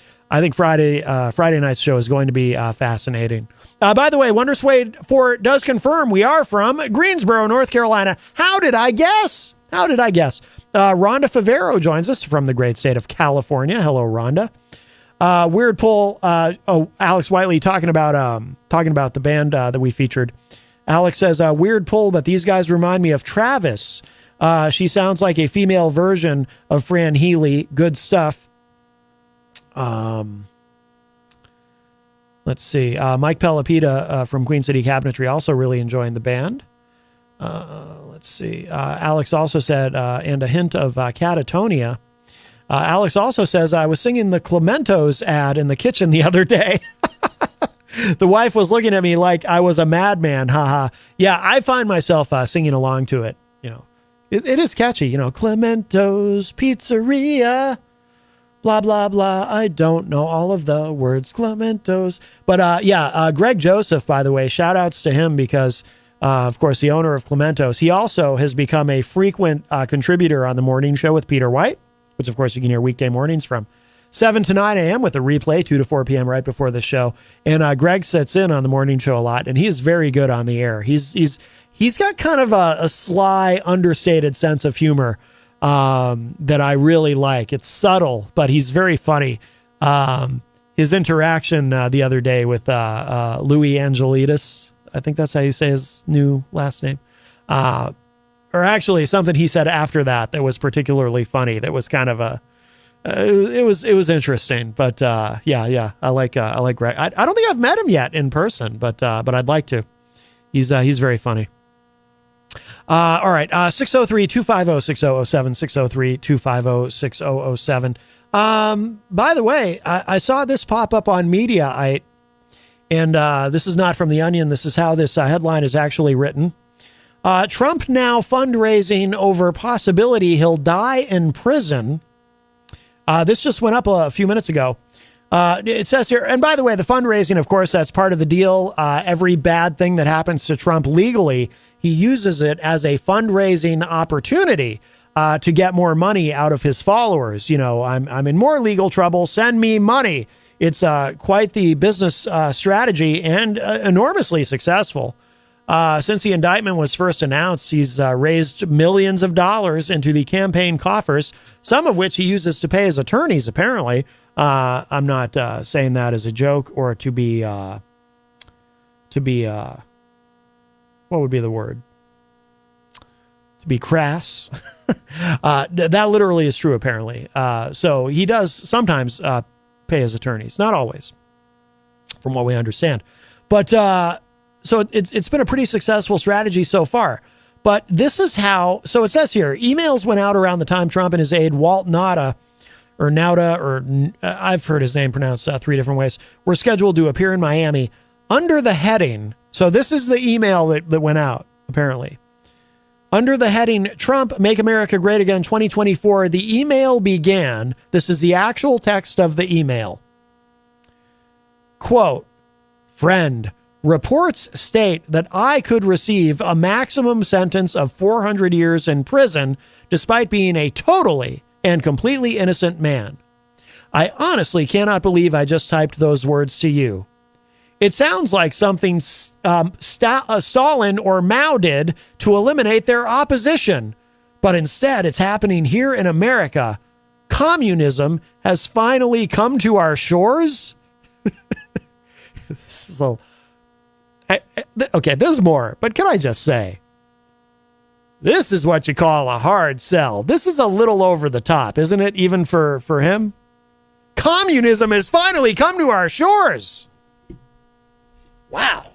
Friday night's show is going to be fascinating. By the way, Wonder Suede 4 does confirm we are from Greensboro, North Carolina. How did I guess? Rhonda Favero joins us from the great state of California. Hello, Rhonda. Weird Pull. Alex Whiteley talking about the band that we featured. Alex says, weird pull, but these guys remind me of Travis. She sounds like a female version of Fran Healy. Good stuff. Let's see. Mike Pelopita from Queen City Cabinetry also really enjoying the band. Let's see. Alex also said, and a hint of catatonia. Alex also says, I was singing the Clementos ad in the kitchen the other day. The wife was looking at me like I was a madman. Haha. Yeah, I find myself singing along to it. You know, it is catchy. You know, Clementos Pizzeria. Blah, blah, blah. I don't know all of the words. Clementos. But Greg Joseph, by the way, shout outs to him because, of course, the owner of Clementos, he also has become a frequent contributor on the morning show with Peter White, which, of course, you can hear weekday mornings from 7 to 9 a.m. with a replay, 2 to 4 p.m. right before the show. And Greg sits in on the morning show a lot, and he is very good on the air. He's got kind of a sly, understated sense of humor that I really like. It's subtle, but he's very funny. His interaction the other day with Louis Angelides, I think that's how you say his new last name. Or actually something he said after that was particularly funny. That was kind of it was interesting, but yeah. I like Greg. I don't think I've met him yet in person, but I'd like to. He's very funny. All right. 603-250-6007, 603-250-6007. By the way, I saw this pop up on Mediaite, and this is not from The Onion. This is how this headline is actually written. Trump now fundraising over possibility he'll die in prison. This just went up a few minutes ago. It says here, and by the way, the fundraising, of course, that's part of the deal. Every bad thing that happens to Trump legally, he uses it as a fundraising opportunity to get more money out of his followers. You know, I'm in more legal trouble. Send me money. It's quite the business strategy and enormously successful. Since the indictment was first announced, he's raised millions of dollars into the campaign coffers, some of which he uses to pay his attorneys, apparently. I'm not saying that as a joke or to be what would be the word? To be crass. That literally is true, apparently. So he does sometimes pay his attorneys, not always, from what we understand. But so it's been a pretty successful strategy so far. But this is how, so it says here, emails went out around the time Trump and his aide, Walt Nauta, I've heard his name pronounced 3 different ways, were scheduled to appear in Miami under the heading. So this is the email that went out, apparently. Under the heading, Trump, Make America Great Again 2024, the email began. This is the actual text of the email. Quote, friend, reports state that I could receive a maximum sentence of 400 years in prison despite being a totally and completely innocent man. I honestly cannot believe I just typed those words to you. It sounds like something Stalin or Mao did to eliminate their opposition. But instead, it's happening here in America. Communism has finally come to our shores. So, okay, there's more, but can I just say, this is what you call a hard sell. This is a little over the top, isn't it? Even for him. Communism has finally come to our shores. Wow.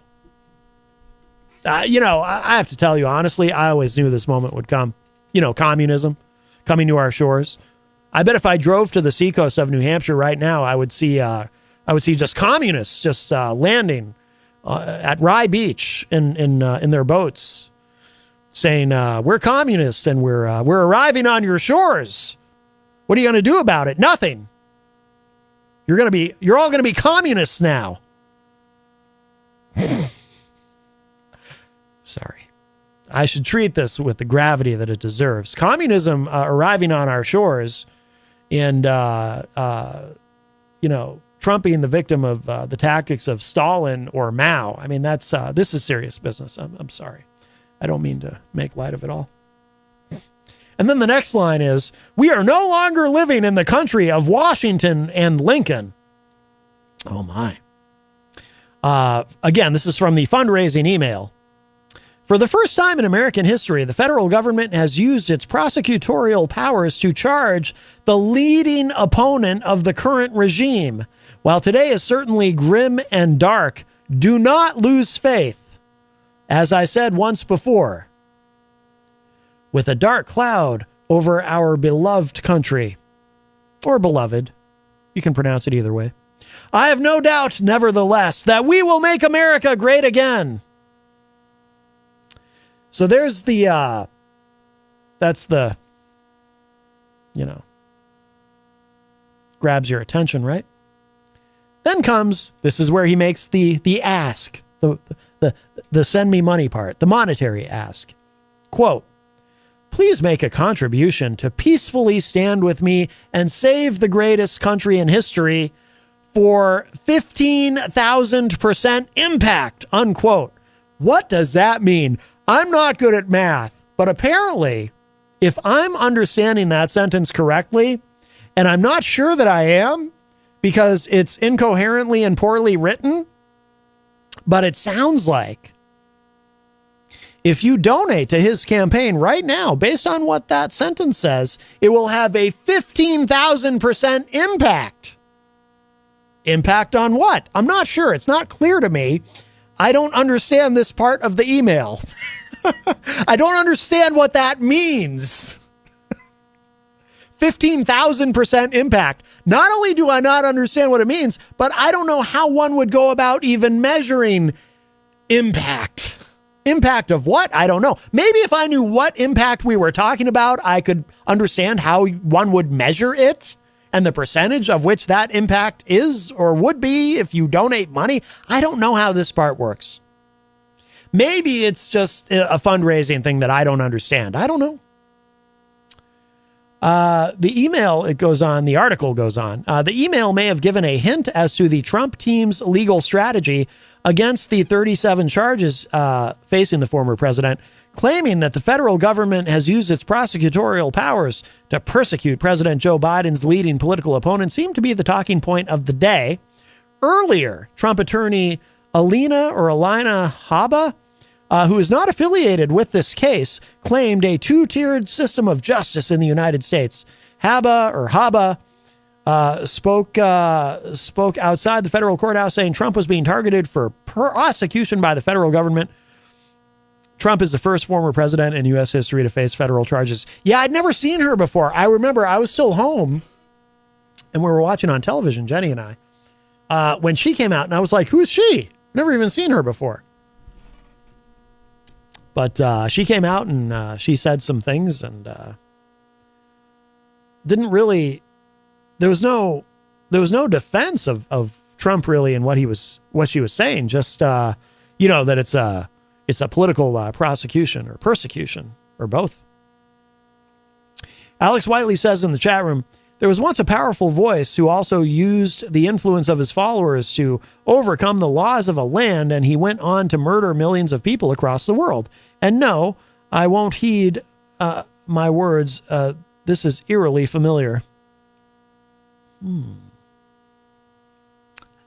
I have to tell you, honestly, I always knew this moment would come. Communism coming to our shores. I bet if I drove to the seacoast of New Hampshire right now, I would see just communists just landing at Rye Beach in their boats, saying, "We're communists and we're arriving on your shores. What are you going to do about it? Nothing. You're all going to be communists now." Sorry. I should treat this with the gravity that it deserves. Communism arriving on our shores and, Trump being the victim of the tactics of Stalin or Mao. I mean, this is serious business. I'm sorry. I don't mean to make light of it all. And then the next line is, "We are no longer living in the country of Washington and Lincoln." Oh, my. Again, this is from the fundraising email. "For the first time in American history, the federal government has used its prosecutorial powers to charge the leading opponent of the current regime. While today is certainly grim and dark, do not lose faith. As I said once before, with a dark cloud over our beloved country," or beloved, you can pronounce it either way, "I have no doubt, nevertheless, that we will make America great again." So there's that's the, grabs your attention, right? Then comes, this is where he makes the ask, the send me money part, the monetary ask. Quote, "Please make a contribution to peacefully stand with me and save the greatest country in history for 15,000% impact," unquote. What does that mean? I'm not good at math, but apparently, if I'm understanding that sentence correctly, and I'm not sure that I am because it's incoherently and poorly written, but it sounds like if you donate to his campaign right now, based on what that sentence says, it will have a 15,000% impact. Impact on what? I'm not sure. It's not clear to me. I don't understand this part of the email. I don't understand what that means. 15,000% impact. Not only do I not understand what it means, but I don't know how one would go about even measuring impact. Impact of what? I don't know. Maybe if I knew what impact we were talking about, I could understand how one would measure it and the percentage of which that impact is or would be if you donate money. I don't know how this part works. Maybe it's just a fundraising thing that I don't understand. I don't know. The email, it goes on, the article goes on. The email may have given a hint as to the Trump team's legal strategy against the 37 charges facing the former president, claiming that the federal government has used its prosecutorial powers to persecute President Joe Biden's leading political opponent seemed to be the talking point of the day. Earlier, Trump attorney Alina Habba, who is not affiliated with this case, claimed a two-tiered system of justice in the United States. Habba spoke outside the federal courthouse saying Trump was being targeted for prosecution by the federal government. Trump is the first former president in U.S. history to face federal charges. Yeah, I'd never seen her before. I remember I was still home and we were watching on television, Jenny and I, when she came out, and I was like, who is she? Never even seen her before. But she came out and she said some things and didn't really, there was no defense of Trump really in what she was saying. Just, that it's a political prosecution or persecution or both. Alex Whiteley says in the chat room, there was once a powerful voice who also used the influence of his followers to overcome the laws of a land, and he went on to murder millions of people across the world. And no, I won't heed my words, this is eerily familiar. I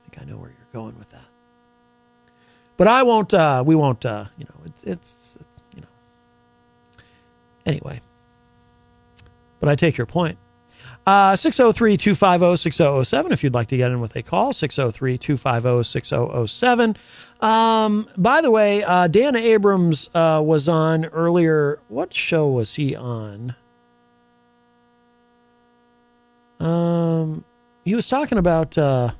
think I know where you're going with that. But I won't, we won't, it's anyway. But I take your point. 603-250-6007 if you'd like to get in with a call, 603-250-6007. By the way, Dan Abrams was on earlier. What show was he on? He was talking about, I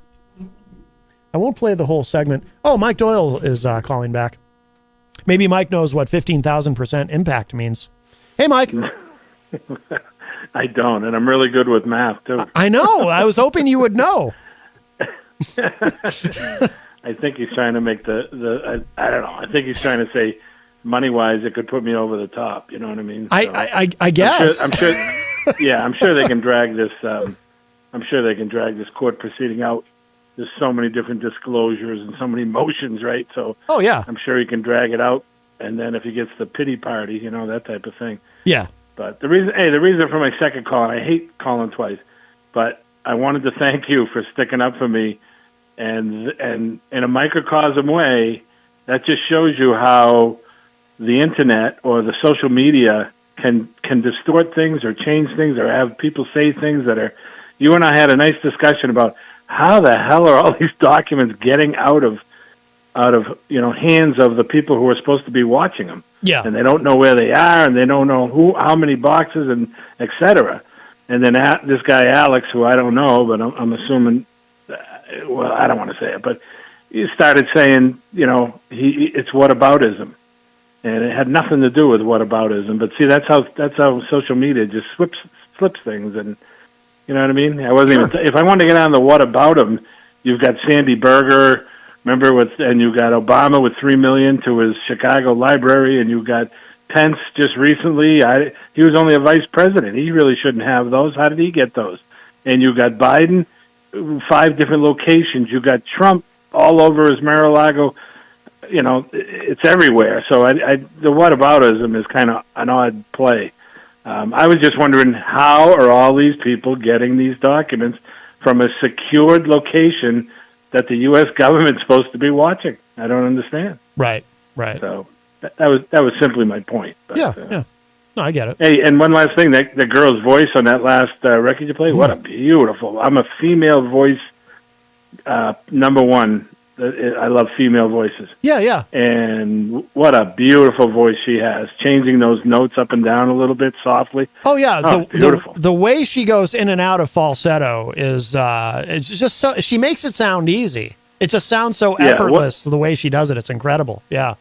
won't play the whole segment. Oh, Mike Doyle is calling back. Maybe Mike knows what 15,000% impact means. Hey, Mike. I don't, and I'm really good with math, too. I know. I was hoping you would know. I think he's trying to make I don't know. I think he's trying to say, money-wise, it could put me over the top. You know what I mean? So, I guess. I'm sure yeah, I'm sure they can drag this. I'm sure they can drag this court proceeding out. There's so many different disclosures and so many motions, right? So, oh yeah, I'm sure he can drag it out. And then if he gets the pity party, that type of thing. Yeah. But the reason for my second call, and I hate calling twice, but I wanted to thank you for sticking up for me, and in a microcosm way, that just shows you how the internet or the social media can distort things or change things or have people say things that are. You and I had a nice discussion about how the hell are all these documents getting out of hands of the people who are supposed to be watching them. Yeah. And they don't know where they are, and they don't know how many boxes, and et cetera. And then this guy Alex, who I don't know, but I'm assuming, well, I don't want to say it, but he started saying, it's whataboutism, and it had nothing to do with whataboutism. But see, that's how social media just slips things, and you know what I mean. I wasn't even if I wanted to get on the whataboutism, you've got Sandy Berger. Remember, and you got Obama with $3 million to his Chicago library, and you got Pence just recently. He was only a vice president. He really shouldn't have those. How did he get those? And you got Biden, 5 different locations. You got Trump all over his Mar-a-Lago. It's everywhere. So the whataboutism is kind of an odd play. I was just wondering, how are all these people getting these documents from a secured location that the U.S. government's supposed to be watching? I don't understand. Right. So that was simply my point. But, yeah. No, I get it. Hey, and one last thing, the girl's voice on that last record you played, what a beautiful. I'm a female voice number one. I love female voices. Yeah. And what a beautiful voice she has, changing those notes up and down a little bit softly. Oh yeah, beautiful. The way she goes in and out of falsetto is it's just so, she makes it sound easy. It just sounds so effortless the way she does it. It's incredible. Yeah.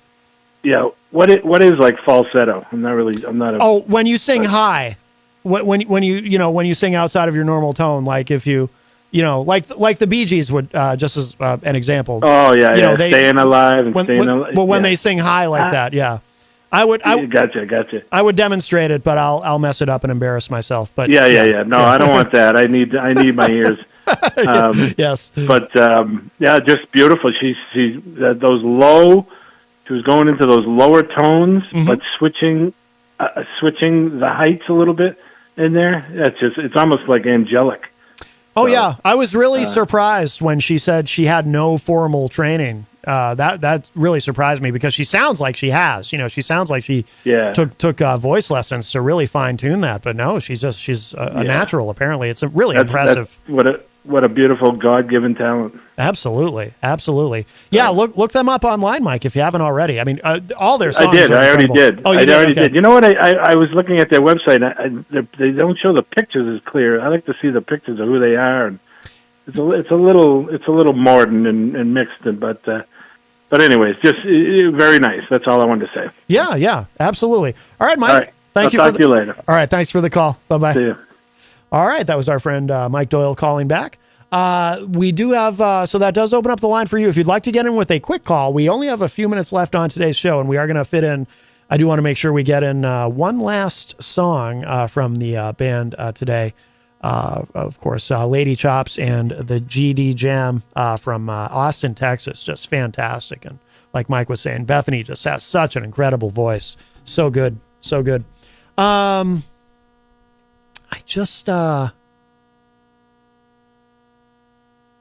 Yeah. What is like falsetto? I'm not. When you sing high, when you sing outside of your normal tone, like if you. Like the Bee Gees would, just as an example. Oh yeah, they staying alive and staying alive. Well, when they sing high like that, yeah, I gotcha. I would demonstrate it, but I'll mess it up and embarrase myself. But yeah. No, I don't want that. I need my ears. Yes, but just beautiful. She those low. She was going into those lower tones, but switching the heights a little bit in there. It's almost like angelic. Oh, yeah. I was really surprised when she said she had no formal training. That really surprised me because she sounds like she has. She sounds like she took voice lessons to really fine tune that. But no, she's a natural. Apparently, it's really impressive. What a beautiful God-given talent. Absolutely. Yeah, look them up online, Mike, if you haven't already. I mean, all their songs. I already did. Oh, I already did. You know what? I was looking at their website. They don't show the pictures as clear. I like to see the pictures of who they are, and it's a little modern and mixed. But anyways, just very nice. That's all I wanted to say. Yeah, absolutely. All right, Mike. All right. Thank you. Talk to you later. All right, thanks for the call. Bye-bye. See you. All right, that was our friend Mike Doyle calling back. We do have, so that does open up the line for you. If you'd like to get in with a quick call, we only have a few minutes left on today's show, and we are going to fit in, I do want to make sure we get in one last song from the band today. Of course, Lady Chops and the GD Jam from Austin, Texas. Just fantastic. And like Mike was saying, Bethany just has such an incredible voice. So good. I just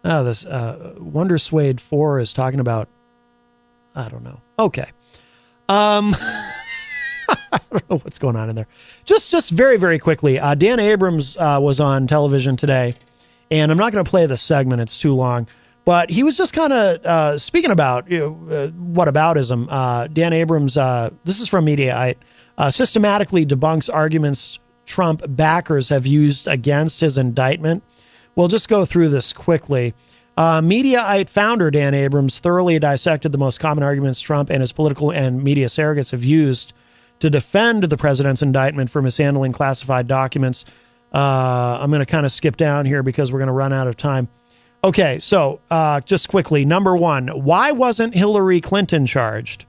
this Wonder Suede 4 is talking about, I don't know. Okay. I don't know what's going on in there. Just very, very quickly. Dan Abrams was on television today, and I'm not going to play this segment. It's too long. But he was just kind of speaking about whataboutism. Dan Abrams, this is from Mediaite, systematically debunks arguments Trump backers have used against his indictment. We'll just go through this quickly. Mediaite founder Dan Abrams thoroughly dissected the most common arguments Trump and his political and media surrogates have used to defend the president's indictment for mishandling classified documents. I'm going to kind of skip down here because we're going to run out of time. Okay, so just quickly, number one, why wasn't Hillary Clinton charged?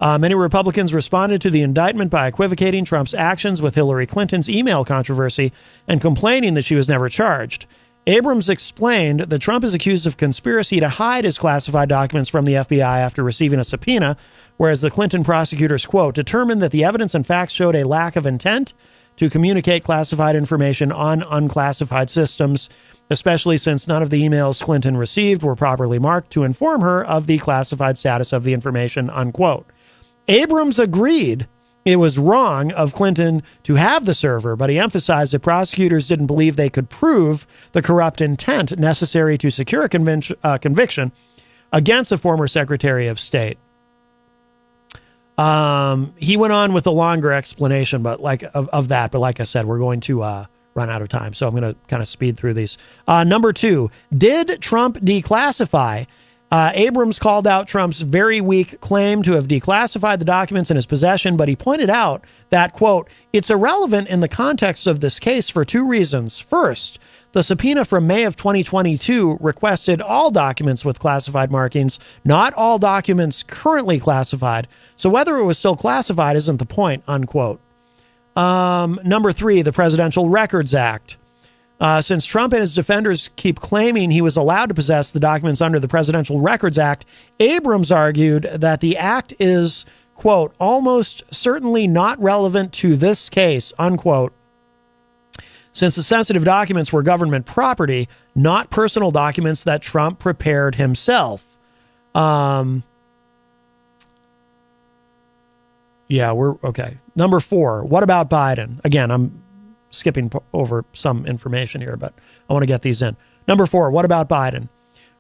Many Republicans responded to the indictment by equivocating Trump's actions with Hillary Clinton's email controversy and complaining that she was never charged. Abrams explained that Trump is accused of conspiracy to hide his classified documents from the FBI after receiving a subpoena, whereas the Clinton prosecutors, quote, determined that the evidence and facts showed a lack of intent to communicate classified information on unclassified systems, especially since none of the emails Clinton received were properly marked to inform her of the classified status of the information, unquote. Abrams agreed it was wrong of Clinton to have the server, but he emphasized that prosecutors didn't believe they could prove the corrupt intent necessary to secure a conviction against a former Secretary of State. He went on with a longer explanation, but of that. But like I said, we're going to run out of time, so I'm going to kind of speed through these. Number two, did Trump declassify? Abrams called out Trump's very weak claim to have declassified the documents in his possession, but he pointed out that, quote, it's irrelevant in the context of this case for two reasons. First, the subpoena from May of 2022 requested all documents with classified markings, not all documents currently classified. So whether it was still classified isn't the point, unquote. Number three, the Presidential Records Act. Since Trump and his defenders keep claiming he was allowed to possess the documents under the Presidential Records Act, Abrams argued that the act is, quote, almost certainly not relevant to this case, unquote, since the sensitive documents were government property, not personal documents that Trump prepared himself. Yeah, we're okay. Number four, what about Biden? Again, I'm skipping over some information here, but I want to get these in. Number four, what about Biden?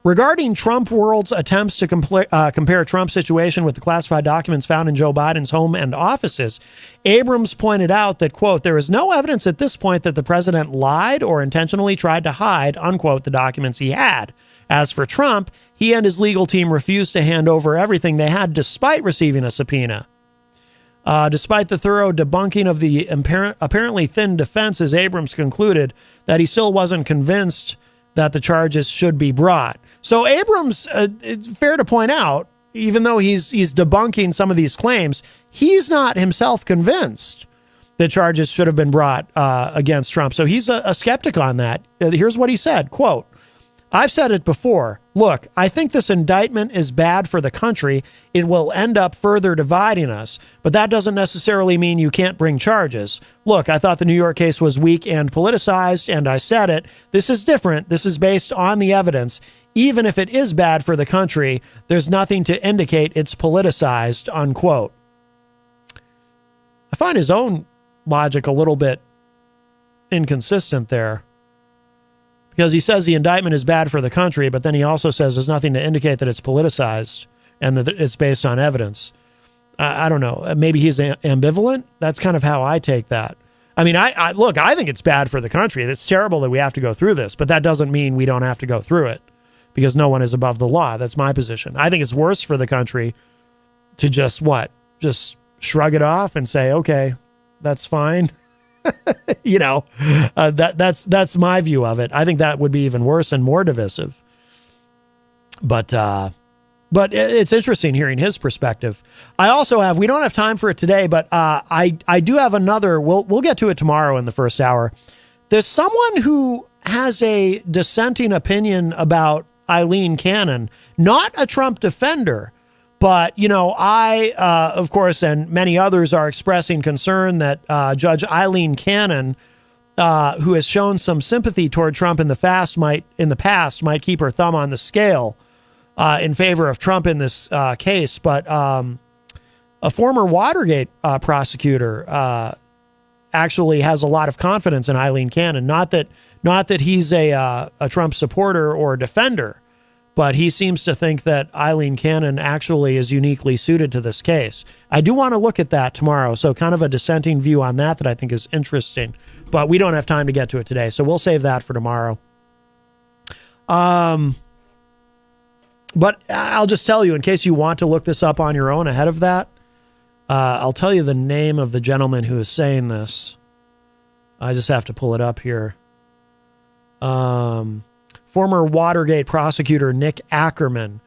Regarding Trump World's attempts to compare Trump's situation with the classified documents found in Joe Biden's home and offices, Abrams pointed out that, quote, there is no evidence at this point that the president lied or intentionally tried to hide, unquote, the documents he had. As for Trump, he and his legal team refused to hand over everything they had despite receiving a subpoena. Despite the thorough debunking of the apparently thin defenses, Abrams concluded that he still wasn't convinced that the charges should be brought. So Abrams, it's fair to point out, even though he's debunking some of these claims, he's not himself convinced that charges should have been brought against Trump. So he's a skeptic on that. Here's what he said, quote, I've said it before. Look, I think this indictment is bad for the country. It will end up further dividing us, but that doesn't necessarily mean you can't bring charges. Look, I thought the New York case was weak and politicized, and I said it. This is different. This is based on the evidence. Even if it is bad for the country, there's nothing to indicate it's politicized, unquote. I find his own logic a little bit inconsistent there, because he says the indictment is bad for the country, but then he also says there's nothing to indicate that it's politicized and that it's based on evidence. I don't know. Maybe he's ambivalent. That's kind of how I take that. I mean, I look, I think it's bad for the country. It's terrible that we have to go through this, but that doesn't mean we don't have to go through it because no one is above the law. That's my position. I think it's worse for the country to just shrug it off and say, okay, that's fine. You know, that's my view of it. I think that would be even worse and more divisive. But it's interesting hearing his perspective. I also have, we don't have time for it today, but I do have another, we'll get to it tomorrow in the first hour. There's someone who has a dissenting opinion about Eileen Cannon, not a Trump defender, But, I, of course, and many others are expressing concern that Judge Eileen Cannon, who has shown some sympathy toward Trump in the past, might keep her thumb on the scale in favor of Trump in this case. But a former Watergate prosecutor actually has a lot of confidence in Eileen Cannon. Not that he's a Trump supporter or defender, but he seems to think that Eileen Cannon actually is uniquely suited to this case. I do want to look at that tomorrow, so kind of a dissenting view on that I think is interesting. But we don't have time to get to it today, so we'll save that for tomorrow. But I'll just tell you, in case you want to look this up on your own ahead of that, I'll tell you the name of the gentleman who is saying this. I just have to pull it up here. Former Watergate prosecutor Nick Ackerman.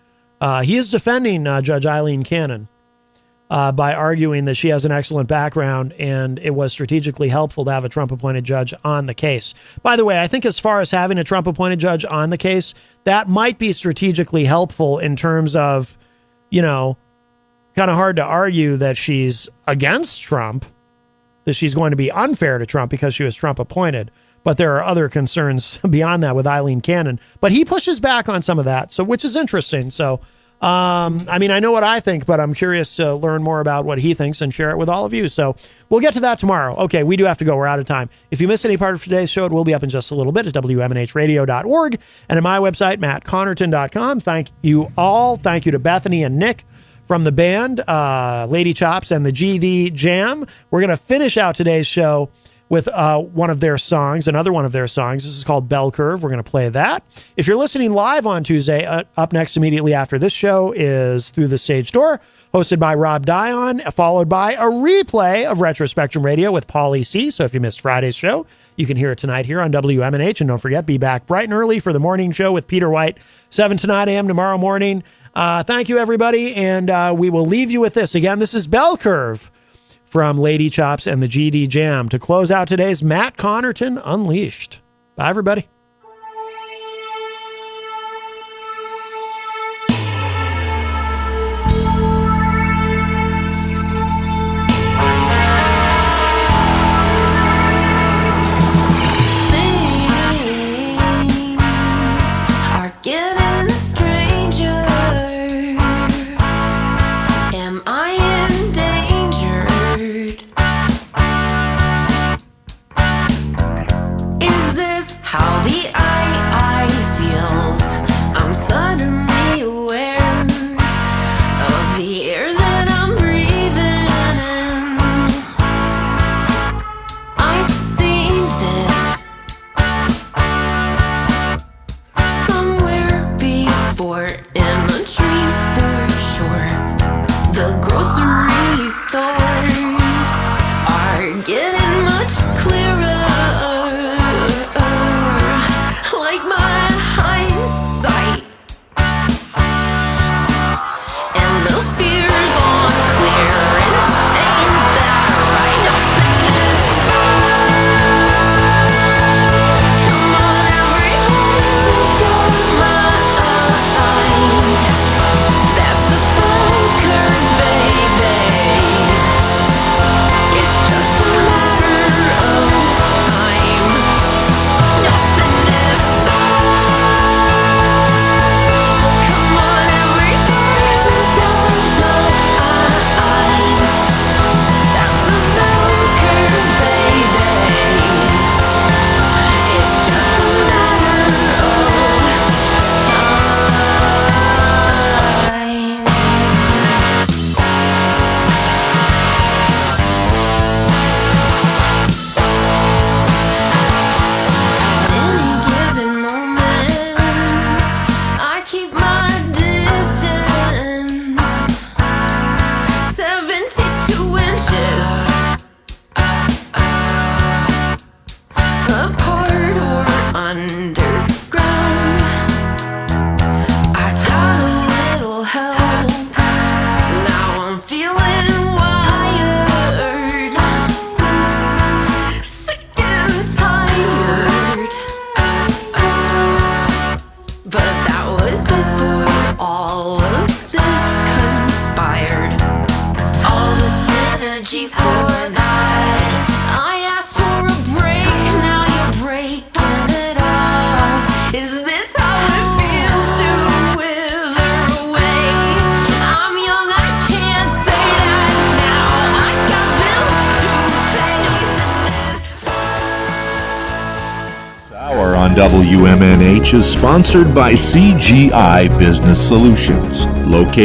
He is defending Judge Eileen Cannon by arguing that she has an excellent background and it was strategically helpful to have a Trump-appointed judge on the case. By the way, I think as far as having a Trump-appointed judge on the case, that might be strategically helpful in terms of, kind of hard to argue that she's against Trump, that she's going to be unfair to Trump because she was Trump appointed. But there are other concerns beyond that with Eileen Cannon. But he pushes back on some of that, so which is interesting. So, I know what I think, but I'm curious to learn more about what he thinks and share it with all of you. So we'll get to that tomorrow. Okay, we do have to go. We're out of time. If you missed any part of today's show, it will be up in just a little bit at WMNHradio.org and at my website, MattConnarton.com. Thank you all. Thank you to Bethany and Nick from the band, Lady Chops and the GD Jam. We're going to finish out today's show with another one of their songs. This is called Bell Curve. We're going to play that. If you're listening live on Tuesday, up next immediately after this show is Through the Stage Door, hosted by Rob Dion, followed by a replay of Retro Spectrum Radio with Paulie C. So if you missed Friday's show, you can hear it tonight here on WMNH. And don't forget, be back bright and early for the morning show with Peter White, 7 to 9 a.m. tomorrow morning. Thank you, everybody. And we will leave you with this. Again, this is Bell Curve from Lady Chops and the GD Jam to close out today's Matt Connarton Unleashed. Bye, everybody. How the I feels. I'm suddenly aware of the air that I'm breathing in. I've seen this somewhere before, in a dream for sure. The grocery stores are getting much clearer. Like my hindsight, and the fears on clearance, ain't that right? Come on, everybody, close your mind. on WMNH is sponsored by CGI Business Solutions, located